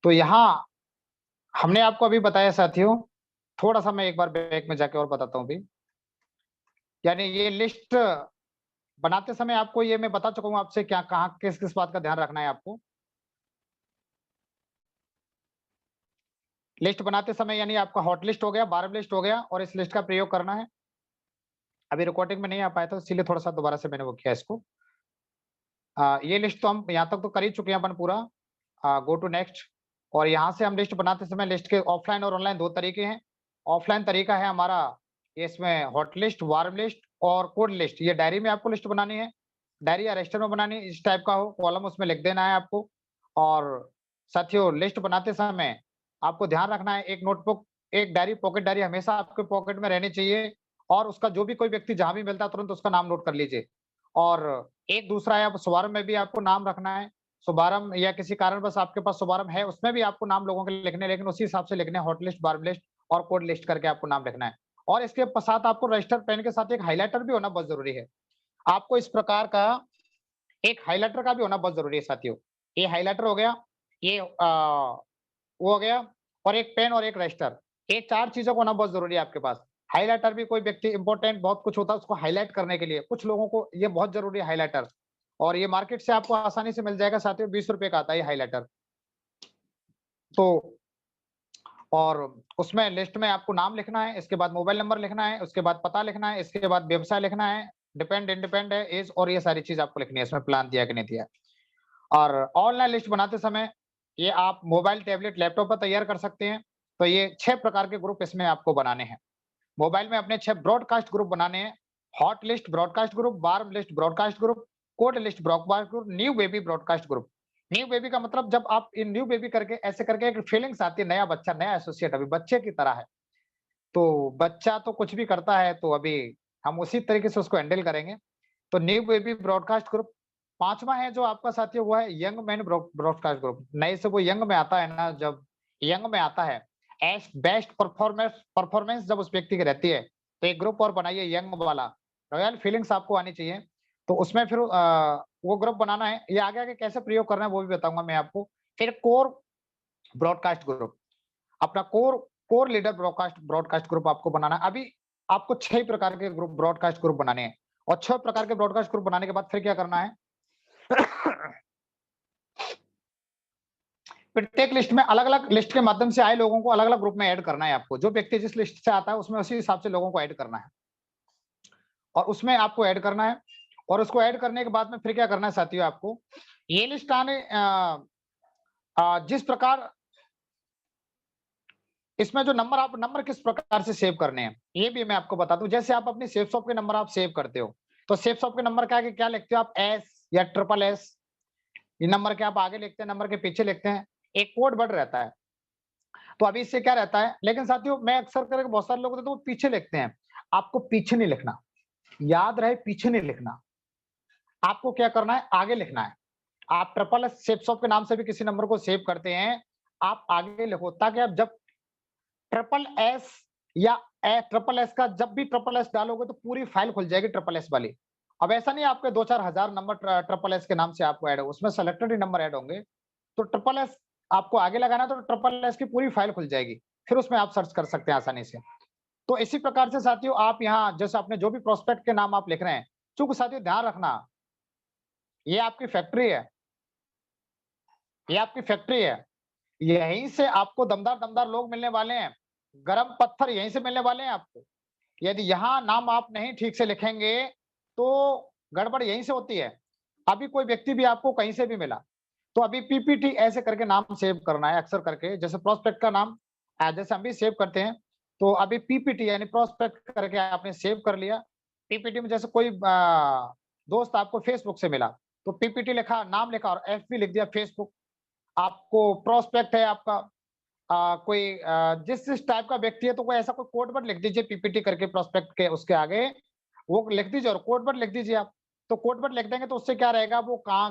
तो यहाँ हमने आपको अभी बताया साथियों, थोड़ा-सा मैं एक बार बैक में जाके और बताता हूँ अभी। यानी ये लिस्ट बनाते समय आपको ये मैं बता चुका हूँ आपसे क्या कहाँ किस-किस बात का ध्यान रखना है आपको। लिस्ट बनाते समय यानी आपका हॉट लिस्ट हो गया, बारम लिस्ट हो गया और इस लिस्ट का प्रयोग करना है। अभी रिकॉर्डिंग में नहीं आ पाया था, इसीलिए थोड़ा-सा दोबारा से मैंने वो किया इसको। ये लिस्ट तो हम यहाँ तक तो कर ही चुके हैं अपन पूरा। Go to next. और यहाँ से हम लिस्ट बनाते समय लिस्ट के ऑफलाइन और ऑनलाइन 2 तरीके हैं। ऑफलाइन तरीका है हमारा, ये इसमें हॉट लिस्ट, वार्म लिस्ट और कोल्ड लिस्ट, ये डायरी में आपको लिस्ट बनानी है। डायरी या रजिस्टर में बनानी है, इस टाइप का हो, कॉलम उसमें लिख देना है आपको। और साथियों, लिस्ट बनाते समय आपको ध्यान रखना है, एक नोटबुक, एक डायरी, पॉकेट डायरी हमेशा आपके पॉकेट में रहनी चाहिए और उसका जो भी कोई व्यक्ति जहाँ भी मिलता है तुरंत उसका नाम नोट कर लीजिए। और एक दूसरा है, आप शुभारंभ में भी आपको नाम रखना है। शुभारंभ या किसी कारणवश आपके पास शुभारंभ है, उसमें भी आपको नाम लोगों के लिखने हैं, लेकिन उसी हिसाब से लिखने हैं, हॉट लिस्ट, वार्म लिस्ट और कोल्ड लिस्ट करके आपको नाम लिखना है। और इसके साथ आपको रजिस्टर पेन के साथ एक हाइलाइटर भी होना बहुत ज़रूरी है। आपको इस प्रकार का एक हाइलाइटर का भी होना बहुत ज़रूरी है साथियों। ये हाइलाइटर हो गया, ये वो हो गया और एक पेन और एक रजिस्टर। ये 4 चीज़ों का होना बहुत ज़रूरी है आपके पास। हाइलाइटर भी कोई व्यक्ति इम्पोर्टेंट बहुत कुछ होता है उसको हाइलाइट करने के लिए, कुछ लोगों को ये बहुत ज़रूरी है हाइलाइटर। और ये मार्केट से आपको आसानी से मिल जाएगा साथियों, ₹20 का आता है ये हाइलाइटर। तो और उसमें लिस्ट में आपको नाम लिखना है, इसके बाद मोबाइल नंबर लिखना है, उसके बाद पता लिखना है, इसके बाद व्यवसाय लिखना है, डिपेंड, इंडिपेंडेंट है, ऐज और ये सारी चीज़ आपको लिखनी है, इसमें प्लान दिया कि नहीं दिया। और ऑनलाइन लिस्ट बनाते समय ये आप मोबाइल, टैबलेट, लैपटॉप पर तैयार कर सकते हैं। तो ये 6 प्रकार के ग्रुप इसमें आपको बनाने हैं। मोबाइल में अपने 6 ब्रॉडकास्ट ग्रुप बनाने हैं। Hot list broadcast group, warm list broadcast group, cold list broadcast group, new baby broadcast group. New baby का मतलब जब आप इन न्यू बेबी करके ऐसे करके एक फीलिंग्स आती है, नया बच्चा, नया एसोसिएट अभी बच्चे की तरह है। तो बच्चा तो कुछ भी करता है, तो अभी हम उसी तरीके से उसको हैंडल करेंगे। तो न्यू बेबी ब्रॉडकास्ट ग्रुप। 5वां है जो आपका साथियों वो है यंग मैन ब्रॉडकास्ट ग्रुप। नए से वो यंग में आता है ना, जब यंग में आता है, एस बेस्ट परफॉर्मेंस परफॉर्मेंस जब उस व्यक्ति की रहती है, तो एक ग्रुप और बनाइए यंग वाला। रॉयल फीलिंग्स आपको आनी चाहिए। तो उसमें फिर वो ग्रुप बनाना है। ये आगे आगे कैसे प्रयोग करना है वो भी बताऊँगा मैं आपको। फिर कोर ब्रॉडकास्ट ग्रुप, अपना core core leader broadcast broadcast group आपको बनाना है। अभी आपको 6 प्रकार के ग्रुप ब्रॉडकास्ट ग्रुप बनाने हैं और 6 प्रकार के ब्रॉडकास्ट ग्रुप बनाने के बाद फिर क्या करना है? प्रत्येक लिस्ट में अलग-अलग लिस्ट के माध्यम से आए लोगों को अलग-अलग ग्रुप में ऐड करना है आपको। जो व्यक्ति जिस लिस्ट से आता है उसमें उसी हिसाब से लोगों को ऐड करना है और उसमें आपको ऐड करना है और उसको ऐड करने के बाद में फिर क्या करना है साथियों आपको? ये लिस्ट जिस प्रकार इसमें जो नंबर आप नंबर किस प्रकार से सेव करने हैं, ये भी मैं आपको बता दूँ। जैसे आप अपनी सेव शॉप के नंबर आप सेव करते हो, तो सेव शॉप के नंबर क्या क्या लिखते हो आप? एस या ट्रिपल एस, ये नंबर के आप आगे लिखते हैं, नंबर के पीछे लिखते हैं, एक कोड वर्ड रहता है। तो अभी इससे क्या रहता है, लेकिन साथियों मैं अक्सर करके बहुत सारे लोग होते हैं तो वो पीछे लिखते हैं। आपको पीछे नहीं लिखना, याद रहे पीछे नहीं लिखना। आपको क्या करना है, आगे लिखना है। आप ट्रिपल एस सेव शॉप के नाम से भी किसी नंबर को सेव करते हैं, आप आगे लिखो, ताकि आप जब ट्रिपल एस या ट्रिपल एस का जब भी ट्रिपल एस डालोगे तो पूरी फाइल खुल जाएगी ट्रिपल एस वाली। अब ऐसा नहीं है आपके 2-4 हज़ार नंबर ट्रिपल एस के नाम से आपको ऐड हो, उसमें सेलेक्टेड ही नंबर ऐड होंगे। तो ट्रिपल एस आपको आगे लगाना है तो ट्रिपल एस की पूरी फाइल खुल जाएगी। फिर उसमें आप सर्च कर सकते हैं आसानी से। तो इसी प्रकार से साथियों आप यहाँ जैसे आपने जो भी प्रोस्पेक्ट के नाम आप लिख रहे हैं, चूँकि साथियों ध्यान रखना, ये आपकी फैक्ट्री है, ये आपकी फैक्ट्री है। यहीं से आपको दमदार-दमदार लोग मिलने वाले हैं। गरम पत्थर यहीं से मिलने वाले हैं आपको। यदि यहाँ नाम आप नहीं ठीक से लिखेंगे, तो गड़बड़ यहीं से होती है। अभी कोई व्यक्ति भी आपको कहीं से भी मिला, तो अभी पीपीटी ऐसे करके नाम सेव करना है अक्सर करके, जैसे प्रोस्पेक्ट का नाम जैसे हम भी सेव करते हैं, तो अभी पीपीटी यानी प्रोस्पेक्ट करके आपने सेव कर लिया। पीपीटी में जैसे कोई दोस्त आपको फेसबुक से मिला, तो पीपीटी लिखा, नाम लिखा और एफबी लिख दिया फेसबुक। आपको प्रोस्पेक्ट है आपका कोई जिस टाइप का व्यक्ति है तो कोई ऐसा कोई कोड वर्ड लिख दीजिए पीपीटी करके प्रोस्पेक्ट के उसके आगे, वो लिख दीजिए और कोड वर्ड लिख दीजिए आप। तो कोड वर्ड लिख देंगे तो उससे क्या रहेगा वो कहाँ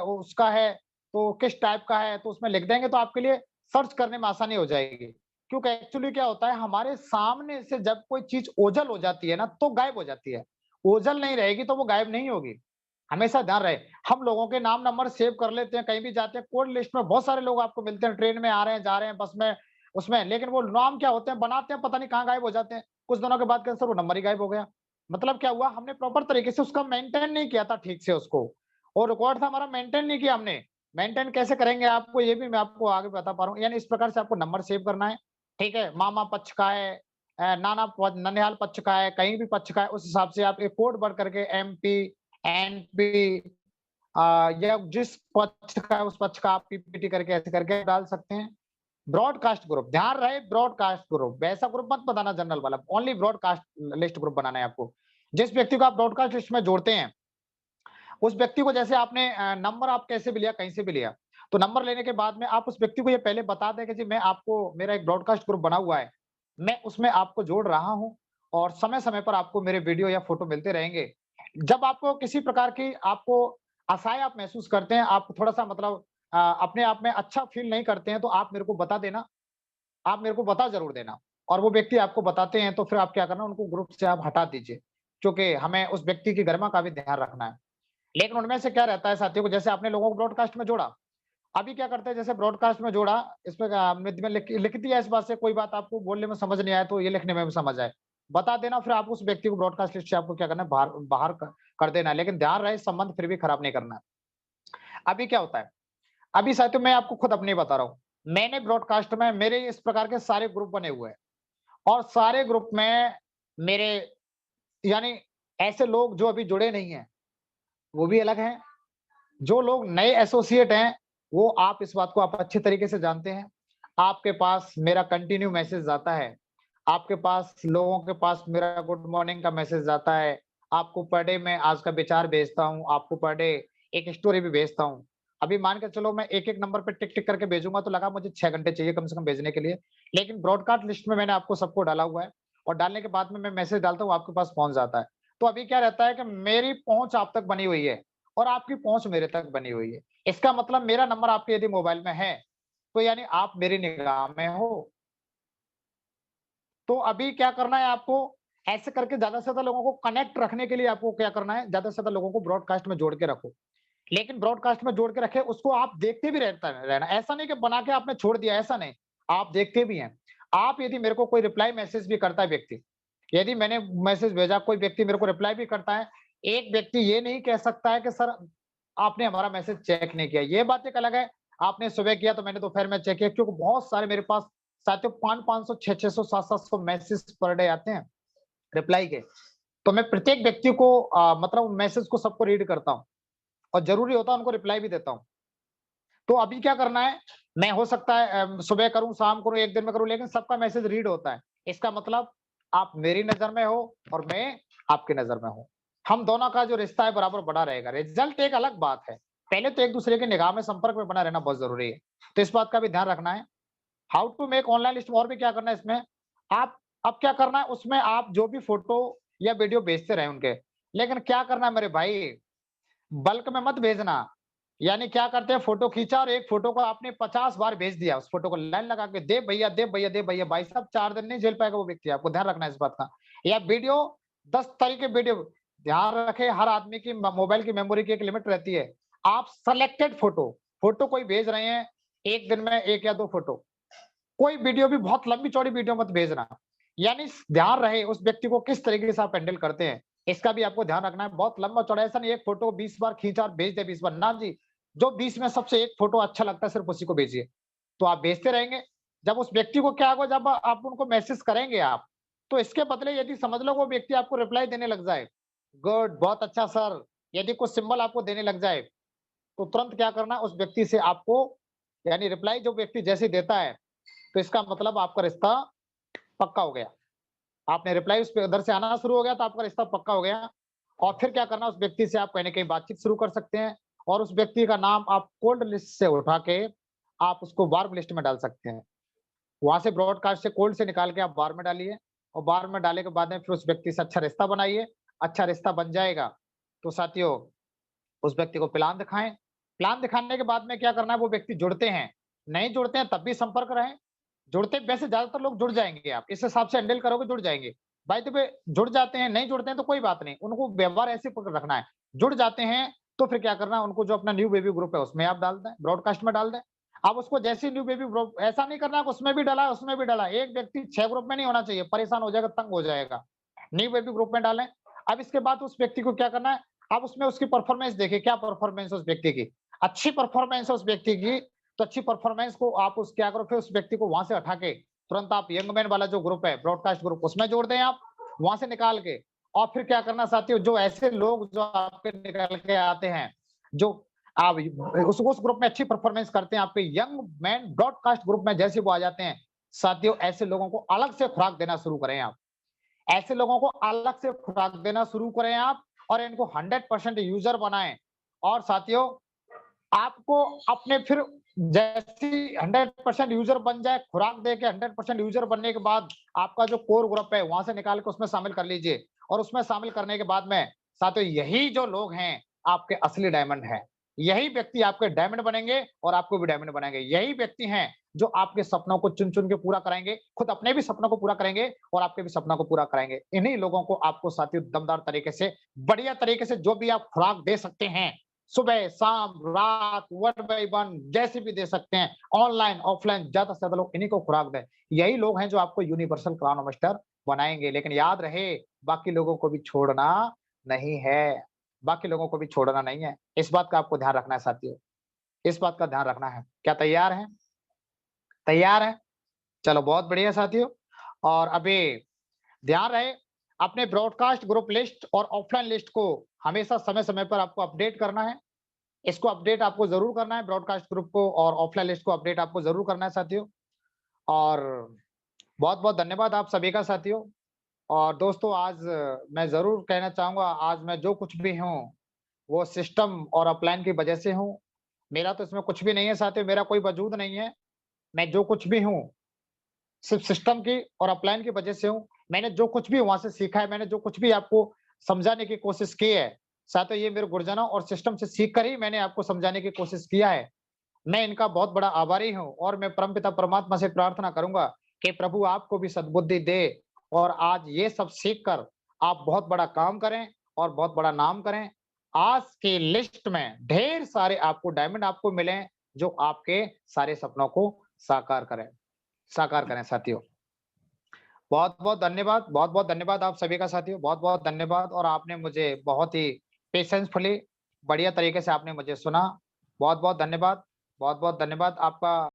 उसका है, तो किस टाइप का है तो उसमें लिख देंगे तो आपके लिए सर्च करने में आसानी हो जाएगी। क्योंकि एक्चुअली क्या होता है हमारे सामने से जब कोई चीज़ ओझल हो जाती है ना तो गायब हो जाती है। ओझल नहीं रहेगी तो वो गायब नहीं होगी। हमेशा ध्यान रहे, हम लोगों के नाम नंबर सेव कर लेते हैं, कहीं भी जाते हैं, कोड लिस्ट में बहुत सारे लोग आपको मिलते हैं, ट्रेन में आ रहे हैं, जा रहे हैं, बस में, उसमें, लेकिन वो नाम क्या होते हैं, बनाते हैं, पता नहीं कहाँ गायब हो जाते हैं। कुछ दिनों के बाद कहते हैं, सर वो नंबर ही गायब हो गया। मतलब क्या हुआ, हमने प्रॉपर तरीके से उसका मेंटेन नहीं किया था ठीक से उसको, और रिकॉर्ड था हमारा मेंटेन नहीं किया हमने। मेंटेन कैसे करेंगे आपको, ये भी मैं आपको आगे बता पा रहा हूँ। यानी इस प्रकार से आपको नंबर सेव करना है, ठीक है? मामा पक्ष का है, ननिहाल पक्ष का है, कहीं भी पक्ष का है, उस हिसाब से आप एक कोड भर करके एमपी, एनपी या जिस पक्ष का है उस पक्ष का आप पीपीटी करके ऐसे करके डाल सकते हैं। ब्रॉडकास्ट ग्रुप, ध्यान रहे ब्रॉडकास्ट ग्रुप, वैसा ग्रुप मत बनाना जनरल वाला, ओनली ब्रॉडकास्ट लिस्ट ग्रुप बनाना है आपको। जिस व्यक्ति को आप ब्रॉडकास्ट लिस्ट में जोड़ते हैं, उस व्यक्ति को जैसे आपने नंबर आप कैसे भी लिया, कहीं से भी लिया, तो नंबर लेने के बाद में आप उस व्यक्ति को ये पहले बता दें कि जी मैं आपको मेरा एक ब्रॉडकास्ट ग्रुप बना हुआ है, मैं उसमें आपको जोड़ रहा हूँ और समय-समय पर आपको मेरे वीडियो या फ़ोटो मिलते रहेंगे। जब आपको किसी प्रकार की आपको असहाय आप महसूस करते हैं, आप थोड़ा-सा मतलब अपने आप में अच्छा फ़ील नहीं करते हैं, तो आप मेरे को बता देना, आप मेरे को बता ज़रूर देना और वो व्यक्ति आपको बताते हैं, तो फिर आप क्या करना, उनको ग्रुप से आप हटा दीजिए, क्योंकि हमें उस व्यक्ति की गरिमा का भी ध्यान रखना है। लेकिन उनमें से क्या रहता है साथियों को जैसे आपने लोगों को ब्रॉडकास्ट में जोड़ा, अभी क्या करते हैं जैसे ब्रॉडकास्ट में जोड़ा, इसमें में लिख दिया इस बात से कोई बात आपको बोलने में समझ नहीं आया तो ये लिखने में भी समझ आए। बता देना फिर आप उस व्यक्ति को ब्रॉडकास्ट लिस्ट से आपको क्या करना है बाहर बाहर कर देना है, लेकिन ध्यान रहे संबंध फिर भी खराब नहीं करना है। अभी क्या होता है, अभी साथियों मैं आपको खुद अपनी बता रहा हूँ। मैंने ब्रॉडकास्ट में मेरे इस प्रकार के सारे ग्रुप बने हुए हैं और सारे ग्रुप में मेरे यानी ऐसे लोग जो अभी जुड़े नहीं हैं, वो भी अलग हैं। जो लोग नए एसोसिएट हैं, वो आप इस बात को आप अच्छे तरीके से जानते हैं। आपके पास मेरा कंटिन्यू मैसेज आता है। आपके पास लोगों के पास मेरा गुड मॉर्निंग का मैसेज आता है। आपको पर डे मैं आज का विचार भेजता हूँ, आपको पर डे एक स्टोरी भी भेजता हूँ। अभी मान के चलो मैं एक-एक नंबर पे टिक-टिक करके भेजूँगा तो लगा मुझे 6 घंटे चाहिए कम से कम भेजने के लिए। लेकिन ब्रॉडकास्ट लिस्ट में मैंने आपको सबको डाला हुआ है और डालने के बाद में मैं मैसेज डालता हूँ, आपके पास पहुँच जाता है। तो अभी क्या रहता है कि मेरी पहुँच आप तक बनी हुई है और आपकी पहुँच मेरे तक बनी हुई है। इसका मतलब मेरा नंबर आपके यदि मोबाइल में है, तो यानी आप मेरी निगाह में हो। तो अभी क्या करना है आपको, ऐसे करके ज़्यादा से ज़्यादा लोगों को कनेक्ट रखने के लिए आपको क्या करना है, ज़्यादा से ज़्यादा लोगों को ब्रॉडकास्ट में जोड़ के रखो। लेकिन ब्रॉडकास्ट में जोड़ के रखे, उसको आप देखते भी रहना। ऐसा नहीं कि बना के आपने छोड़ दिया, ऐसा नहीं। आप देखते भी हैं। आप यदि मेरे को कोई रिप्लाई मैसेज भी करता है व्यक्ति, यदि मैंने मैसेज भेजा, कोई व्यक्ति मेरे को रिप्लाई भी करता है, एक व्यक्ति ये नहीं कह सकता है कि सर आपने हमारा मैसेज चेक नहीं किया। ये बात एक अलग है, आपने सुबह किया तो मैंने दोपहर में चेक किया क्योंकि बहुत सारे मेरे पास साथियों 500-500, 600-600, 700-700 मैसेज पर डे आते हैं रिप्लाई के। तो मैं प्रत्येक व्यक्ति को मतलब मैसेज को सबको रीड करता हूँ और ज़रूरी होता है उनको रिप्लाई भी देता हूँ। तो अभी क्या करना है, मैं हो सकता है सुबह करूँ, शाम करूँ, 1 दिन में करूँ, लेकिन सबका मैसेज रीड होता है। इसका मतलब आप मेरी नज़र में हो और मैं आपकी नज़र में हूँ। हम दोनों का जो रिश्ता है बराबर बना रहेगा। रिज़ल्ट एक अलग बात है। पहले तो एक-दूसरे की निगाह में संपर्क में बना रहना बहुत ज़रूरी है। तो इस बात का भी ध्यान रखना है। How to make online list में और भी क्या करना है इसमें, आप अब क्या करना है उसमें आप जो भी फ़ोटो या वीडियो भेजते रहें उनके, लेकिन क्या करना है मेरे भाई, बल्क में मत भेजना। यानी क्या करते हैं, फोटो खींचा और एक फोटो को आपने 50 बार भेज दिया, उस फोटो को लाइन लगा के, दे भैया, दे भैया, दे भैया। भाई साहब 4 दिन नहीं झेल पाएगा वो व्यक्ति, आपको ध्यान रखना है इस बात का। या वीडियो 10 तरह के वीडियो, ध्यान रखें हर आदमी की मोबाइल की मेमोरी की एक लिमिट रहती है। आप सेलेक्टेड फोटो, फोटो कोई भेज रहे हैं, 1 दिन में 1 या 2 फोटो। कोई वीडियो भी बहुत लंबी-चौड़ी वीडियो मत भेजना। यानी ध्यान रहे उस व्यक्ति को किस तरीके से आप हैंडल करते हैं, इसका भी आपको ध्यान रखना है। बहुत लंबा-चौड़ा ऐसा नहीं, एक फोटो 20 बार खींचा और भेज दिया 20 बार, ना जी। जो 20 में सबसे एक फोटो अच्छा लगता है सिर्फ उसी को भेजिए। तो आप भेजते रहेंगे, जब उस व्यक्ति को क्या होगा, जब आप उनको मैसेज करेंगे आप, तो इसके बदले यदि समझ लो वो व्यक्ति आपको रिप्लाई देने लग जाए, गुड, बहुत अच्छा सर, यदि कुछ सिंबल आपको देने लग जाए, तो तुरंत क्या करना, उस व्यक्ति से आपको, यानी रिप्लाई जो व्यक्ति जैसे देता है, तो इसका मतलब आपका रिश्ता पक्का हो गया। आपने रिप्लाई उस पे उधर से आना शुरू हो गया तो आपका रिश्ता पक्का हो गया। और फिर क्या करना, उस व्यक्ति से आप कहीं न कहीं बातचीत शुरू कर सकते हैं और उस व्यक्ति का नाम आप कोल्ड लिस्ट से उठा के आप उसको वार्म लिस्ट में डाल सकते हैं। वहाँ से ब्रॉडकास्ट से कोल्ड से निकाल के आप वार्म में डालिए और वार्म में डालने के बाद में फिर उस व्यक्ति से अच्छा रिश्ता बनाइए। अच्छा रिश्ता बन जाएगा, तो साथियों उस व्यक्ति को प्लान दिखाएँ। प्लान दिखाने के बाद में क्या करना है, वो व्यक्ति जुड़ते हैं, नहीं जुड़ते हैं तब भी संपर्क रहें। जुड़ते वैसे ज़्यादातर लोग जुड़ जाएँगे, आप इस हिसाब से हैंडल करोगे जुड़ जाएँगे। बाय द वे जुड़ जाते हैं, नहीं जुड़ते हैं तो कोई बात नहीं, उनको व्यवहार ऐसे पकड़ रखना है। जुड़ जाते हैं तो फिर क्या करना है, उनको जो अपना न्यू बेबी ग्रुप है उसमें आप डाल दें, ब्रॉडकास्ट में डाल दें। आप उसको जैसे ही न्यू बेबी ग्रुप, ऐसा नहीं करना है कि उसमें भी डाला, उसमें भी डाला। एक व्यक्ति 6 ग्रुप में नहीं होना चाहिए, परेशान हो जाएगा, तंग हो जाएगा। न्यू बेबी ग्रुप में डालें। अब इसके बाद उस व्यक्ति को क्या करना है, आप उसमें उसकी परफॉर्मेंस देखिए, क्या परफॉर्मेंस है उस व्यक्ति की। अच्छी परफॉर्मेंस है उस व्यक्ति की, तो अच्छी परफॉर्मेंस को आप उस क्या करो, फिर उस व्यक्ति को वहाँ से हटा के तुरंत आप यंग मैन वाला जो ग्रुप है, ब्रॉडकास्ट ग्रुप, उसमें जोड़ दें आप, वहाँ से निकाल के। और फिर क्या करना साथियों, जो ऐसे लोग जो आपके निकल के आते हैं, जो आप उस ग्रुप में अच्छी परफॉर्मेंस करते हैं, आपके यंग मैन ब्रॉडकास्ट ग्रुप में जैसे वो आ जाते हैं, साथियों ऐसे लोगों को अलग से खुराक देना शुरू करें आप। ऐसे लोगों को अलग से खुराक देना शुरू करें आप और इनको 100% यूज़र बनाएँ। और साथियों आपको अपने फिर जैसे ही 100% यूज़र बन जाए, खुराक दे के 100% यूज़र बनने के बाद आपका जो कोर ग्रुप है, वहाँ से निकाल के उसमें शामिल कर लीजिए। और उसमें शामिल करने के बाद में साथियों यही जो लोग हैं, आपके असली डायमंड हैं। यही व्यक्ति आपके डायमंड बनेंगे और आपको भी डायमंड बनाएँगे। यही व्यक्ति हैं जो आपके सपनों को चुन-चुन के पूरा कराएँगे, खुद अपने भी सपनों को पूरा करेंगे और आपके भी सपनों को पूरा कराएँगे। इन्हीं लोगों को आपको साथियों दमदार तरीके से, बढ़िया तरीके से जो भी आप खुराक दे सकते हैं, सुबह, शाम, रात, 1 बाय 1 जैसे भी दे सकते हैं, ऑनलाइन, ऑफलाइन ज़्यादा से ज़्यादा लोग इन्हीं को खुराक दें। यही लोग हैं जो आपको यूनिवर्सल क्राउन मास्टर बनाएँगे। लेकिन याद रहे, बाकी लोगों को भी छोड़ना नहीं है, बाकी लोगों को भी छोड़ना नहीं है। इस बात का आपको ध्यान रखना है साथियों, इस बात का ध्यान रखना है। क्या तैयार हैं? तैयार हैं? चलो बहुत बढ़िया साथियों। और अभी ध्यान रहे, अपने ब्रॉडकास्ट ग्रुप लिस्ट और ऑफलाइन लिस्ट को हमेशा समय-समय पर आपको अपडेट करना है। इसको अपडेट आपको ज़रूर करना है, ब्रॉडकास्ट ग्रुप को और ऑफलाइन लिस्ट को अपडेट आपको ज़रूर करना है साथियों। और बहुत-बहुत धन्यवाद आप सभी का साथियों। और दोस्तों आज मैं ज़रूर कहना चाहूँगा, आज मैं जो कुछ भी हूँ, वो सिस्टम और अपलाइन की वजह से हूँ। मेरा तो इसमें कुछ भी नहीं है साथियों, मेरा कोई वजूद नहीं है। मैं जो कुछ भी हूँ, सिर्फ़ सिस्टम की और अपलाइन की वजह से हूँ। मैंने जो कुछ भी वहाँ से सीखा है, मैंने जो कुछ भी आपको समझाने की कोशिश की है, साथियों ये मेरे गुरुजनों और सिस्टम से सीख कर ही मैंने आपको समझाने की कोशिश किया है। मैं इनका बहुत बड़ा आभारी हूँ और मैं परमपिता परमात्मा से प्रार्थना करूँगा कि प्रभु आपको भी सद्बुद्धि दे और आज ये सब सीख कर आप बहुत बड़ा काम करें और बहुत बड़ा नाम करें। आज की लिस्ट में ढेर सारे आपको डायमंड आपको मिलें, जो आपके सारे सपनों को साकार करें, साकार करें साथियों। बहुत-बहुत धन्यवाद, बहुत-बहुत धन्यवाद आप सभी का साथियों, बहुत-बहुत धन्यवाद। और आपने मुझे बहुत ही पेशेंसफुली बढ़िया तरीके से आपने मुझे सुना। बहुत-बहुत धन्यवाद, बहुत-बहुत धन्यवाद आपका।